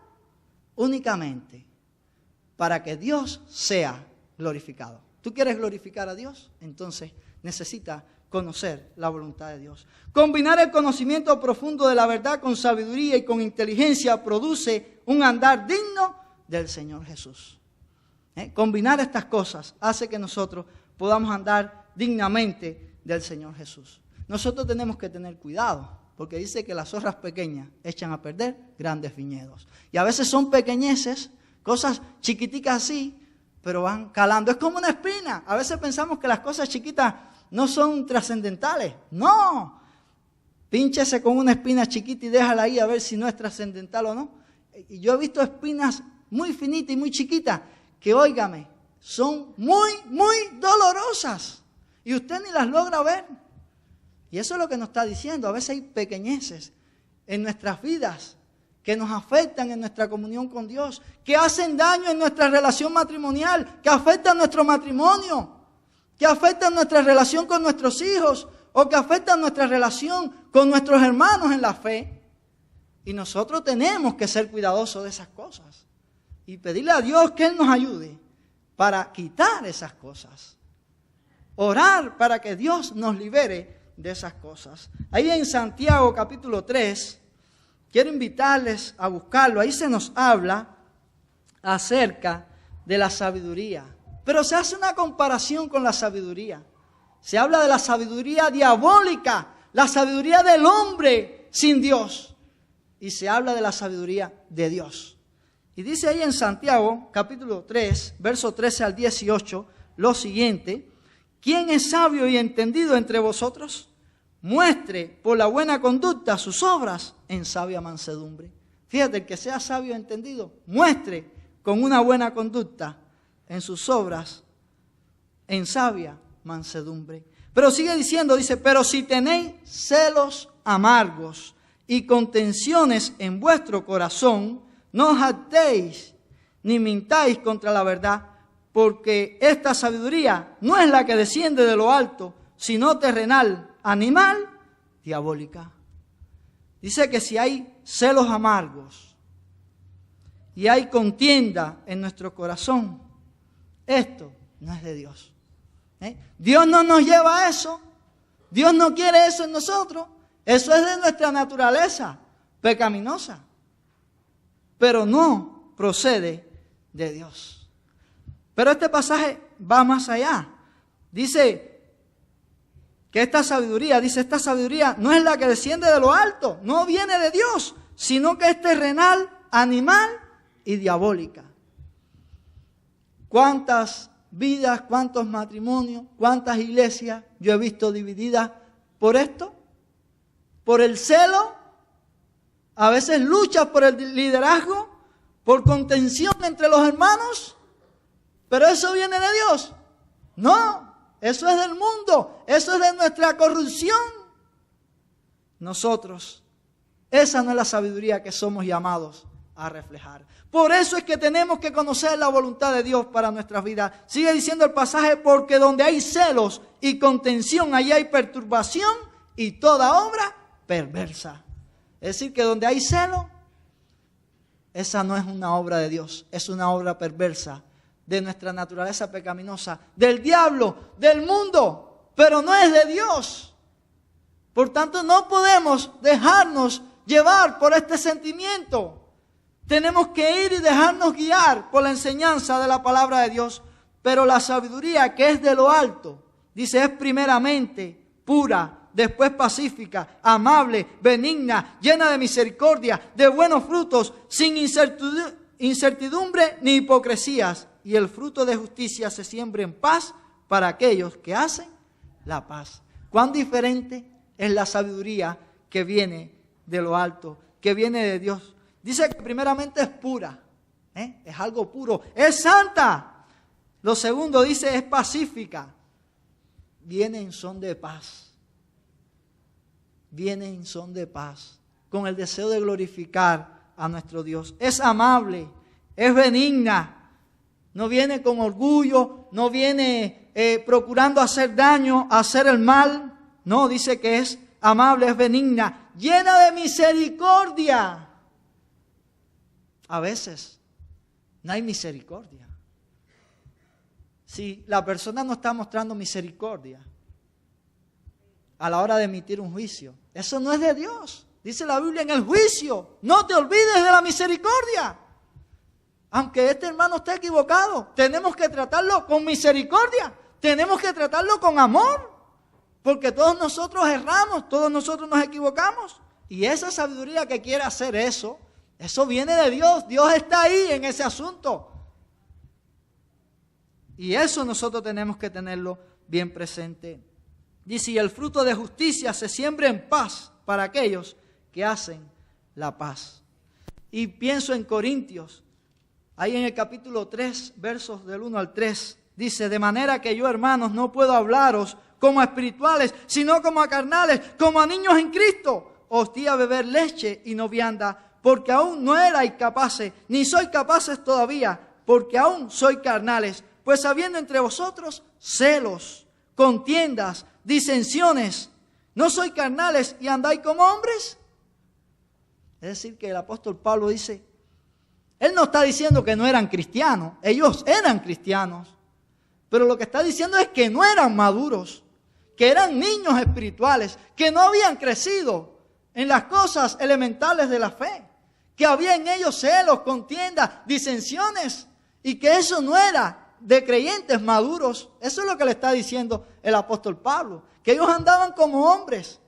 Únicamente para que Dios sea glorificado. ¿Tú quieres glorificar a Dios? Entonces necesitas conocer la voluntad de Dios. Combinar el conocimiento profundo de la verdad con sabiduría y con inteligencia produce un andar digno del Señor Jesús. Combinar estas cosas hace que nosotros podamos andar dignamente del Señor Jesús. Nosotros tenemos que tener cuidado, porque dice que las zorras pequeñas echan a perder grandes viñedos. Y a veces son pequeñeces, cosas chiquiticas así, pero van calando. Es como una espina. A veces pensamos que las cosas chiquitas no son trascendentales. ¡No! Pínchese con una espina chiquita y déjala ahí a ver si no es trascendental o no. Y yo he visto espinas muy finitas y muy chiquitas que, óigame, son muy, muy dolorosas. Y usted ni las logra ver. Y eso es lo que nos está diciendo. A veces hay pequeñeces en nuestras vidas que nos afectan en nuestra comunión con Dios, que hacen daño en nuestra relación matrimonial, que afectan nuestro matrimonio, que afectan nuestra relación con nuestros hijos, o que afectan nuestra relación con nuestros hermanos en la fe. Y nosotros tenemos que ser cuidadosos de esas cosas y pedirle a Dios que Él nos ayude para quitar esas cosas. Orar para que Dios nos libere de esas cosas. Ahí en Santiago capítulo 3, quiero invitarles a buscarlo. Ahí se nos habla acerca de la sabiduría. Pero se hace una comparación con la sabiduría. Se habla de la sabiduría diabólica, la sabiduría del hombre sin Dios. Y se habla de la sabiduría de Dios. Y dice ahí en Santiago capítulo 3, verso 13 al 18, lo siguiente: ¿quién es sabio y entendido entre vosotros? Muestre por la buena conducta sus obras en sabia mansedumbre. Fíjate, el que sea sabio y entendido, muestre con una buena conducta en sus obras en sabia mansedumbre. Pero sigue diciendo, dice: pero si tenéis celos amargos y contenciones en vuestro corazón, no os jactéis ni mintáis contra la verdad, porque esta sabiduría no es la que desciende de lo alto, sino terrenal, animal, diabólica. Dice que si hay celos amargos y hay contienda en nuestro corazón, esto no es de Dios. Dios no nos lleva a eso. Dios no quiere eso en nosotros. Eso es de nuestra naturaleza pecaminosa. Pero no procede de Dios. Pero este pasaje va más allá. Dice que esta sabiduría no es la que desciende de lo alto, no viene de Dios, sino que es terrenal, animal y diabólica. ¿Cuántas vidas, cuántos matrimonios, cuántas iglesias yo he visto divididas por esto? Por el celo, a veces luchas por el liderazgo, por contención entre los hermanos, pero eso viene de Dios. No, eso es del mundo, eso es de nuestra corrupción. Nosotros, esa no es la sabiduría que somos llamados a reflejar. Por eso es que tenemos que conocer la voluntad de Dios para nuestras vidas. Sigue diciendo el pasaje, porque donde hay celos y contención, allí hay perturbación y toda obra perversa. Es decir, que donde hay celo, esa no es una obra de Dios, es una obra perversa de nuestra naturaleza pecaminosa, del diablo, del mundo, pero no es de Dios. Por tanto, no podemos dejarnos llevar por este sentimiento. Tenemos que ir y dejarnos guiar por la enseñanza de la palabra de Dios. Pero la sabiduría que es de lo alto, dice, es primeramente pura, después pacífica, amable, benigna, llena de misericordia, de buenos frutos, sin incertidumbre ni hipocresías. Y el fruto de justicia se siembra en paz para aquellos que hacen la paz. ¿Cuán diferente es la sabiduría que viene de lo alto, que viene de Dios? Dice que primeramente es pura, es algo puro, es santa. Lo segundo dice es pacífica, viene en son de paz. Viene en son de paz, con el deseo de glorificar a nuestro Dios. Es amable, es benigna. No viene con orgullo, no viene procurando hacer daño, hacer el mal. No, dice que es amable, es benigna, llena de misericordia. A veces no hay misericordia. Si la persona no está mostrando misericordia a la hora de emitir un juicio, eso no es de Dios. Dice la Biblia, en el juicio no te olvides de la misericordia. Aunque este hermano esté equivocado, tenemos que tratarlo con misericordia, tenemos que tratarlo con amor, porque todos nosotros erramos, todos nosotros nos equivocamos. Y esa sabiduría que quiere hacer eso viene de Dios. Dios está ahí en ese asunto. Y eso nosotros tenemos que tenerlo bien presente. Dice, y el fruto de justicia se siembra en paz para aquellos que hacen la paz. Y pienso en Corintios. Ahí en el capítulo 3, versos del 1 al 3, dice, de manera que yo, hermanos, no puedo hablaros como a espirituales, sino como a carnales, como a niños en Cristo. Os di a beber leche y no vianda, porque aún no erais capaces, ni sois capaces todavía, porque aún sois carnales. Pues habiendo entre vosotros celos, contiendas, disensiones, ¿no sois carnales y andáis como hombres? Es decir, que el apóstol Pablo dice, él no está diciendo que no eran cristianos, ellos eran cristianos, pero lo que está diciendo es que no eran maduros, que eran niños espirituales, que no habían crecido en las cosas elementales de la fe, que había en ellos celos, contiendas, disensiones, y que eso no era de creyentes maduros. Eso es lo que le está diciendo el apóstol Pablo, que ellos andaban como hombres.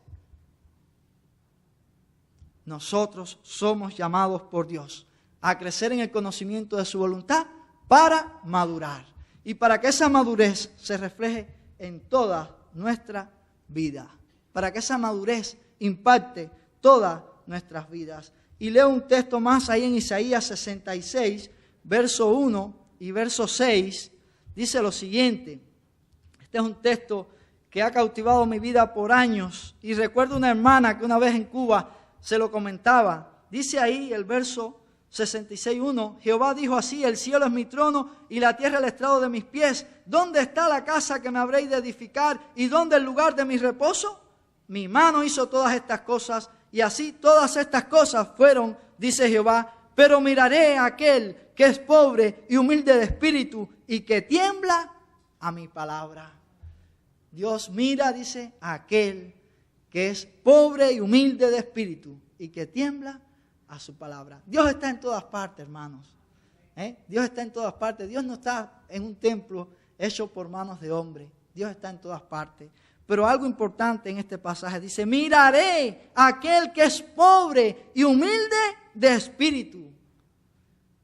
Nosotros somos llamados por Dios a crecer en el conocimiento de su voluntad para madurar. Y para que esa madurez se refleje en toda nuestra vida. Para que esa madurez impacte todas nuestras vidas. Y leo un texto más ahí en Isaías 66, verso 1 y verso 6. Dice lo siguiente. Este es un texto que ha cautivado mi vida por años. Y recuerdo una hermana que una vez en Cuba se lo comentaba. Dice ahí el verso 66:1, Jehová dijo así, el cielo es mi trono y la tierra el estrado de mis pies. ¿Dónde está la casa que me habréis de edificar y dónde el lugar de mi reposo? Mi mano hizo todas estas cosas y así todas estas cosas fueron, dice Jehová. Pero miraré a aquel que es pobre y humilde de espíritu y que tiembla a mi palabra. Dios mira, dice, a aquel que es pobre y humilde de espíritu y que tiembla a su palabra. Dios está en todas partes, hermanos. Dios está en todas partes. Dios no está en un templo hecho por manos de hombre. Dios está en todas partes. Pero algo importante en este pasaje dice, miraré a aquel que es pobre y humilde de espíritu.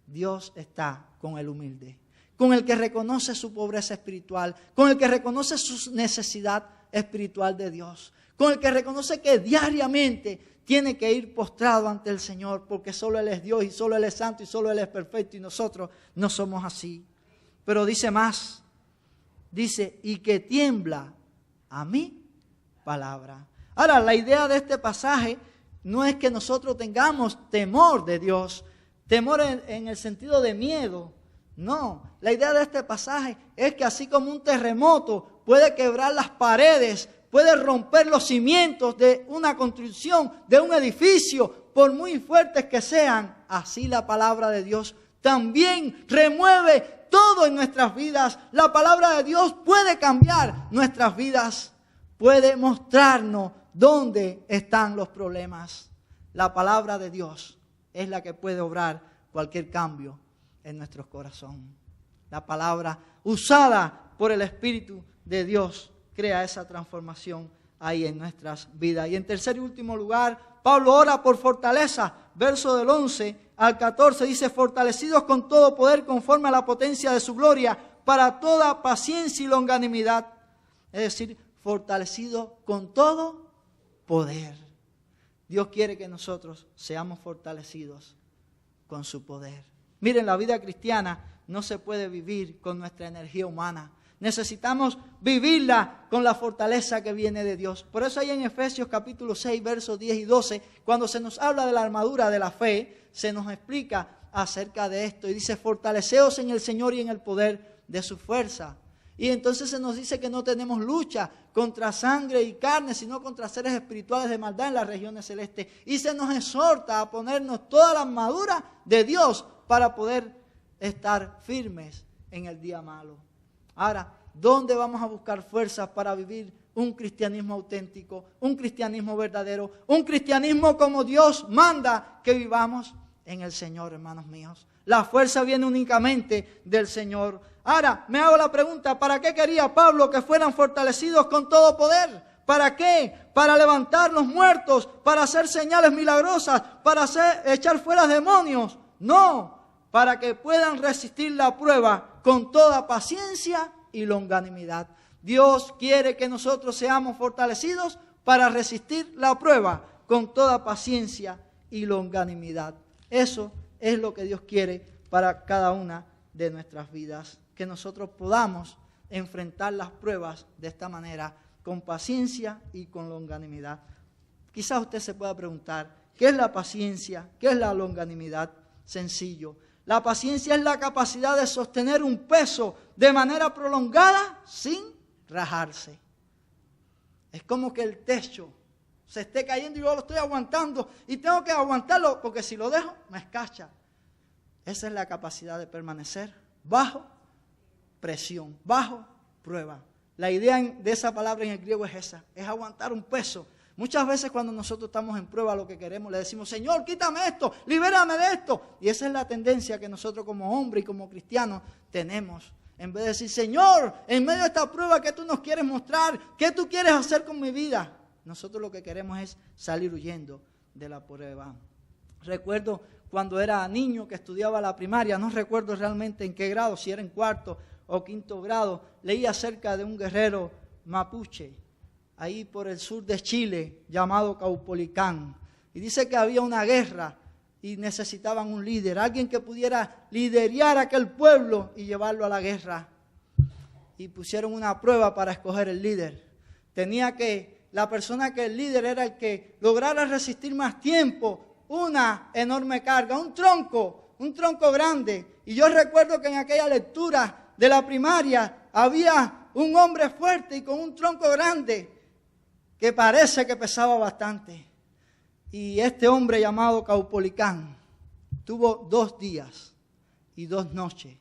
Dios está con el humilde, con el que reconoce su pobreza espiritual, con el que reconoce su necesidad espiritual de Dios, con el que reconoce que diariamente tiene que ir postrado ante el Señor, porque solo Él es Dios y solo Él es santo y solo Él es perfecto y nosotros no somos así. Pero dice más, dice, y que tiembla a mi palabra. Ahora, la idea de este pasaje no es que nosotros tengamos temor de Dios, temor en el sentido de miedo. No, la idea de este pasaje es que así como un terremoto puede quebrar las paredes, puede romper los cimientos de una construcción, de un edificio, por muy fuertes que sean, así la palabra de Dios también remueve todo en nuestras vidas. La palabra de Dios puede cambiar nuestras vidas, puede mostrarnos dónde están los problemas. La palabra de Dios es la que puede obrar cualquier cambio en nuestro corazón. La palabra usada por el Espíritu de Dios crea esa transformación ahí en nuestras vidas. Y en tercer y último lugar, Pablo ora por fortaleza. Verso del 11 al 14 dice, fortalecidos con todo poder conforme a la potencia de su gloria, para toda paciencia y longanimidad. Es decir, fortalecidos con todo poder. Dios quiere que nosotros seamos fortalecidos con su poder. Miren, la vida cristiana no se puede vivir con nuestra energía humana. Necesitamos vivirla con la fortaleza que viene de Dios. Por eso ahí en Efesios capítulo 6, versos 10 y 12, cuando se nos habla de la armadura de la fe, se nos explica acerca de esto. Y dice, fortaleceos en el Señor y en el poder de su fuerza. Y entonces se nos dice que no tenemos lucha contra sangre y carne, sino contra seres espirituales de maldad en las regiones celestes. Y se nos exhorta a ponernos toda la armadura de Dios para poder estar firmes en el día malo. Ahora, ¿dónde vamos a buscar fuerzas para vivir un cristianismo auténtico, un cristianismo verdadero, un cristianismo como Dios manda que vivamos? En el Señor, hermanos míos. La fuerza viene únicamente del Señor. Ahora, me hago la pregunta, ¿para qué quería Pablo que fueran fortalecidos con todo poder? ¿Para qué? ¿Para levantar los muertos? ¿Para hacer señales milagrosas? ¿Para echar fuera demonios? No, para que puedan resistir la prueba con toda paciencia y longanimidad. Dios quiere que nosotros seamos fortalecidos para resistir la prueba con toda paciencia y longanimidad. Eso es lo que Dios quiere para cada una de nuestras vidas. Que nosotros podamos enfrentar las pruebas de esta manera, con paciencia y con longanimidad. Quizás usted se pueda preguntar, ¿qué es la paciencia? ¿Qué es la longanimidad? Sencillo. La paciencia es la capacidad de sostener un peso de manera prolongada sin rajarse. Es como que el techo se esté cayendo y yo lo estoy aguantando y tengo que aguantarlo porque si lo dejo me escacha. Esa es la capacidad de permanecer bajo presión, bajo prueba. La idea de esa palabra en el griego es esa, es aguantar un peso. Muchas veces cuando nosotros estamos en prueba lo que queremos, le decimos, Señor, quítame esto, libérame de esto. Y esa es la tendencia que nosotros como hombres y como cristianos tenemos. En vez de decir, Señor, en medio de esta prueba, ¿qué tú nos quieres mostrar? ¿Qué tú quieres hacer con mi vida? Nosotros lo que queremos es salir huyendo de la prueba. Recuerdo cuando era niño que estudiaba la primaria, no recuerdo realmente en qué grado, si era en cuarto o quinto grado, leí acerca de un guerrero mapuche, ahí por el sur de Chile, llamado Caupolicán. Y dice que había una guerra y necesitaban un líder, alguien que pudiera liderar a aquel pueblo y llevarlo a la guerra. Y pusieron una prueba para escoger el líder. La persona que el líder era el que lograra resistir más tiempo una enorme carga, un tronco grande. Y yo recuerdo que en aquella lectura de la primaria había un hombre fuerte y con un tronco grande que parece que pesaba bastante. Y este hombre llamado Caupolicán tuvo 2 días y 2 noches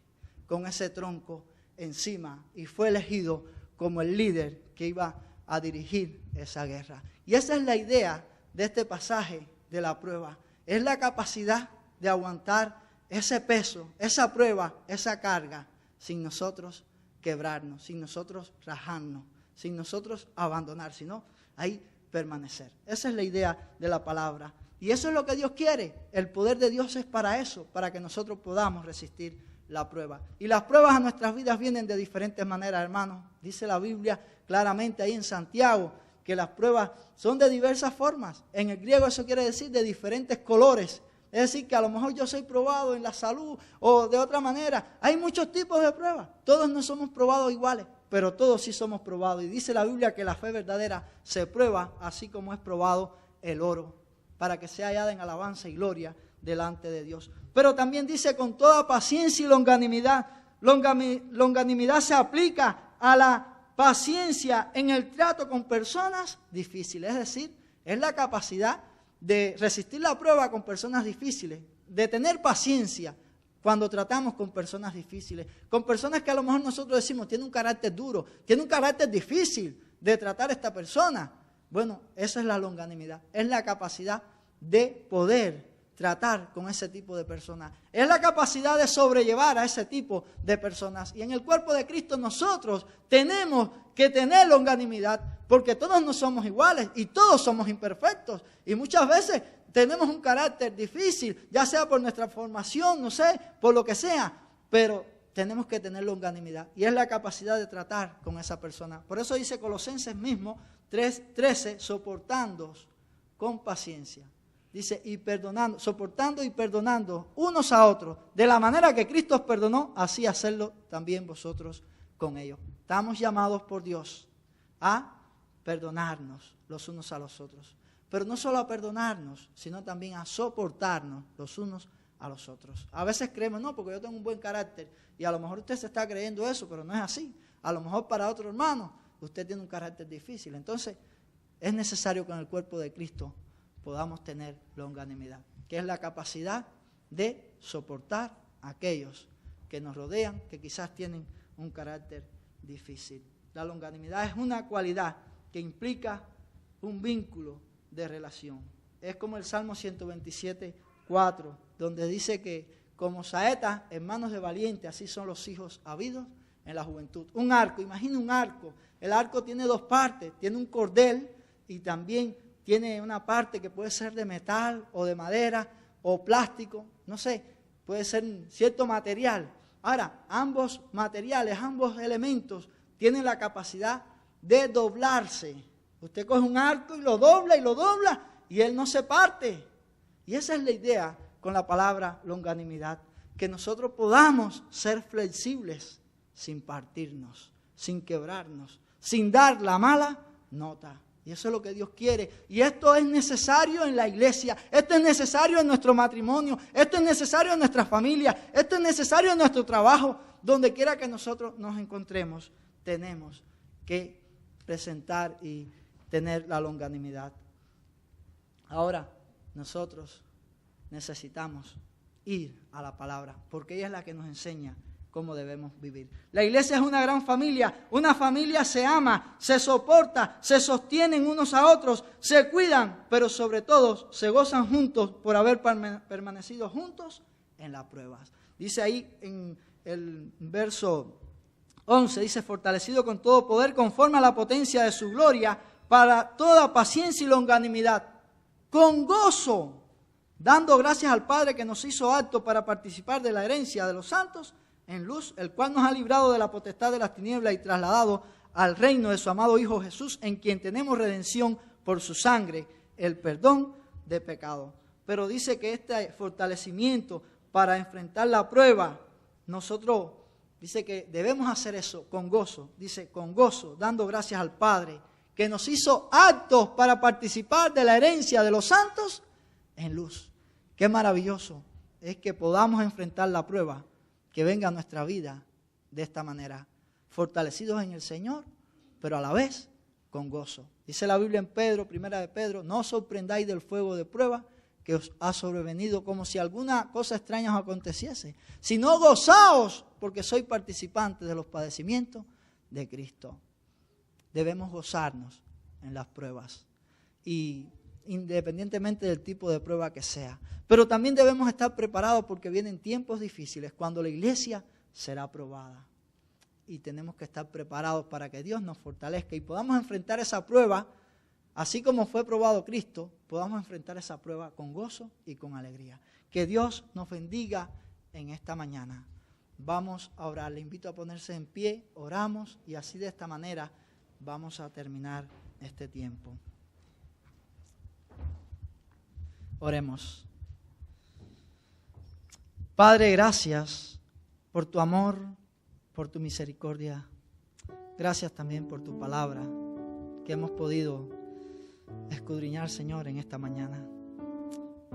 con ese tronco encima y fue elegido como el líder que iba a dirigir esa guerra. Y esa es la idea de este pasaje de la prueba. Es la capacidad de aguantar ese peso, esa prueba, esa carga, sin nosotros quebrarnos, sin nosotros rajarnos, sin nosotros abandonar, sino ahí permanecer. Esa es la idea de la palabra. Y eso es lo que Dios quiere. El poder de Dios es para eso, para que nosotros podamos resistir la prueba. Y las pruebas a nuestras vidas vienen de diferentes maneras, hermanos. Dice la Biblia claramente ahí en Santiago que las pruebas son de diversas formas. En el griego eso quiere decir de diferentes colores. Es decir, que a lo mejor yo soy probado en la salud o de otra manera. Hay muchos tipos de pruebas. Todos no somos probados iguales, pero todos sí somos probados. Y dice la Biblia que la fe verdadera se prueba así como es probado el oro, para que sea hallada en alabanza y gloria delante de Dios. Pero también dice con toda paciencia y longanimidad. Longanimidad se aplica a la paciencia en el trato con personas difíciles. Es decir, es la capacidad de resistir la prueba con personas difíciles, de tener paciencia cuando tratamos con personas difíciles, con personas que a lo mejor nosotros decimos, tiene un carácter duro, tiene un carácter difícil de tratar a esta persona. Bueno, esa es la longanimidad, es la capacidad de poder tratar con ese tipo de personas, es la capacidad de sobrellevar a ese tipo de personas. Y en el cuerpo de Cristo nosotros tenemos que tener longanimidad, porque todos no somos iguales y todos somos imperfectos. Y muchas veces tenemos un carácter difícil, ya sea por nuestra formación, no sé, por lo que sea, pero tenemos que tener longanimidad. Y es la capacidad de tratar con esa persona. Por eso dice Colosenses mismo 3:13, soportándoos con paciencia. Dice, y perdonando, soportando y perdonando unos a otros, de la manera que Cristo os perdonó, así hacerlo también vosotros con ellos. Estamos llamados por Dios a perdonarnos los unos a los otros. Pero no solo a perdonarnos, sino también a soportarnos los unos a los otros. A veces creemos, no, porque yo tengo un buen carácter, y a lo mejor usted se está creyendo eso, pero no es así. A lo mejor para otro hermano, usted tiene un carácter difícil. Entonces, es necesario que en el cuerpo de Cristo podamos tener longanimidad, que es la capacidad de soportar a aquellos que nos rodean, que quizás tienen un carácter difícil. La longanimidad es una cualidad que implica un vínculo de relación. Es como el Salmo 127:4, donde dice que como saetas en manos de valientes, así son los hijos habidos en la juventud. Un arco, imagina un arco. El arco tiene dos partes, tiene un cordel y también tiene una parte que puede ser de metal o de madera o plástico, no sé, puede ser cierto material. Ahora, ambos materiales, ambos elementos tienen la capacidad de doblarse. Usted coge un arco y lo dobla y él no se parte. Y esa es la idea con la palabra longanimidad, que nosotros podamos ser flexibles sin partirnos, sin quebrarnos, sin dar la mala nota. Y eso es lo que Dios quiere. Y esto es necesario en la iglesia. Esto es necesario en nuestro matrimonio. Esto es necesario en nuestra familia. Esto es necesario en nuestro trabajo. Donde quiera que nosotros nos encontremos, tenemos que presentar y tener la longanimidad. Ahora, nosotros necesitamos ir a la palabra, porque ella es la que nos enseña cómo debemos vivir. La iglesia es una gran familia. Una familia se ama, se soporta, se sostienen unos a otros, se cuidan, pero sobre todo se gozan juntos por haber permanecido juntos en las pruebas. Dice ahí en el verso 11, dice, fortalecido con todo poder conforme a la potencia de su gloria, para toda paciencia y longanimidad, con gozo, dando gracias al Padre que nos hizo aptos para participar de la herencia de los santos en luz, el cual nos ha librado de la potestad de las tinieblas y trasladado al reino de su amado Hijo Jesús, en quien tenemos redención por su sangre, el perdón de pecado. Pero dice que este fortalecimiento para enfrentar la prueba, nosotros, dice que debemos hacer eso con gozo, dice con gozo, dando gracias al Padre, que nos hizo aptos para participar de la herencia de los santos en luz. Qué maravilloso es que podamos enfrentar la prueba que venga a nuestra vida de esta manera, fortalecidos en el Señor, pero a la vez con gozo. Dice la Biblia en Pedro, primera de Pedro, no os sorprendáis del fuego de prueba que os ha sobrevenido como si alguna cosa extraña os aconteciese, sino gozaos porque sois participantes de los padecimientos de Cristo. debemos gozarnos en las pruebas, y independientemente del tipo de prueba que sea. Pero también debemos estar preparados porque vienen tiempos difíciles cuando la iglesia será probada. Y tenemos que estar preparados para que Dios nos fortalezca y podamos enfrentar esa prueba, así como fue probado Cristo, podamos enfrentar esa prueba con gozo y con alegría. Que Dios nos bendiga en esta mañana. Vamos a orar. Le invito a ponerse en pie, oramos y así de esta manera vamos a terminar este tiempo. Oremos. Padre, gracias por tu amor, por tu misericordia. Gracias también por tu palabra que hemos podido escudriñar, Señor, en esta mañana.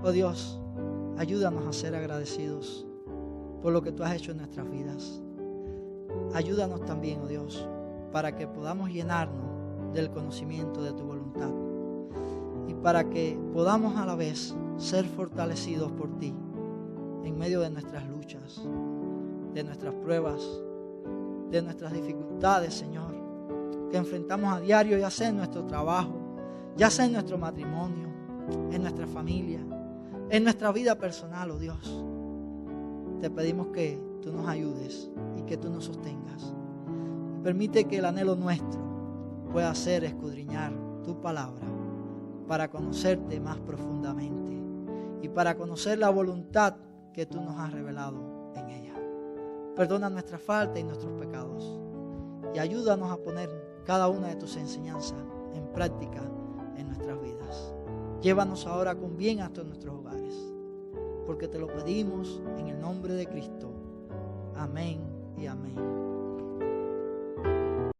Oh Dios, ayúdanos a ser agradecidos por lo que tú has hecho en nuestras vidas. Ayúdanos también, oh Dios, para que podamos llenarnos del conocimiento de tu voluntad y para que podamos a la vez ser fortalecidos por ti en medio de nuestras luchas, de nuestras pruebas, de nuestras dificultades, Señor, que enfrentamos a diario, ya sea en nuestro trabajo, ya sea en nuestro matrimonio, en nuestra familia, en nuestra vida personal, oh Dios. Te pedimos que tú nos ayudes y que tú nos sostengas. Permite que el anhelo nuestro pueda ser escudriñar tu palabra para conocerte más profundamente y para conocer la voluntad que tú nos has revelado en ella. Perdona nuestras faltas y nuestros pecados y ayúdanos a poner cada una de tus enseñanzas en práctica en nuestras vidas. Llévanos ahora con bien hasta nuestros hogares, porque te lo pedimos en el nombre de Cristo. Amén y amén.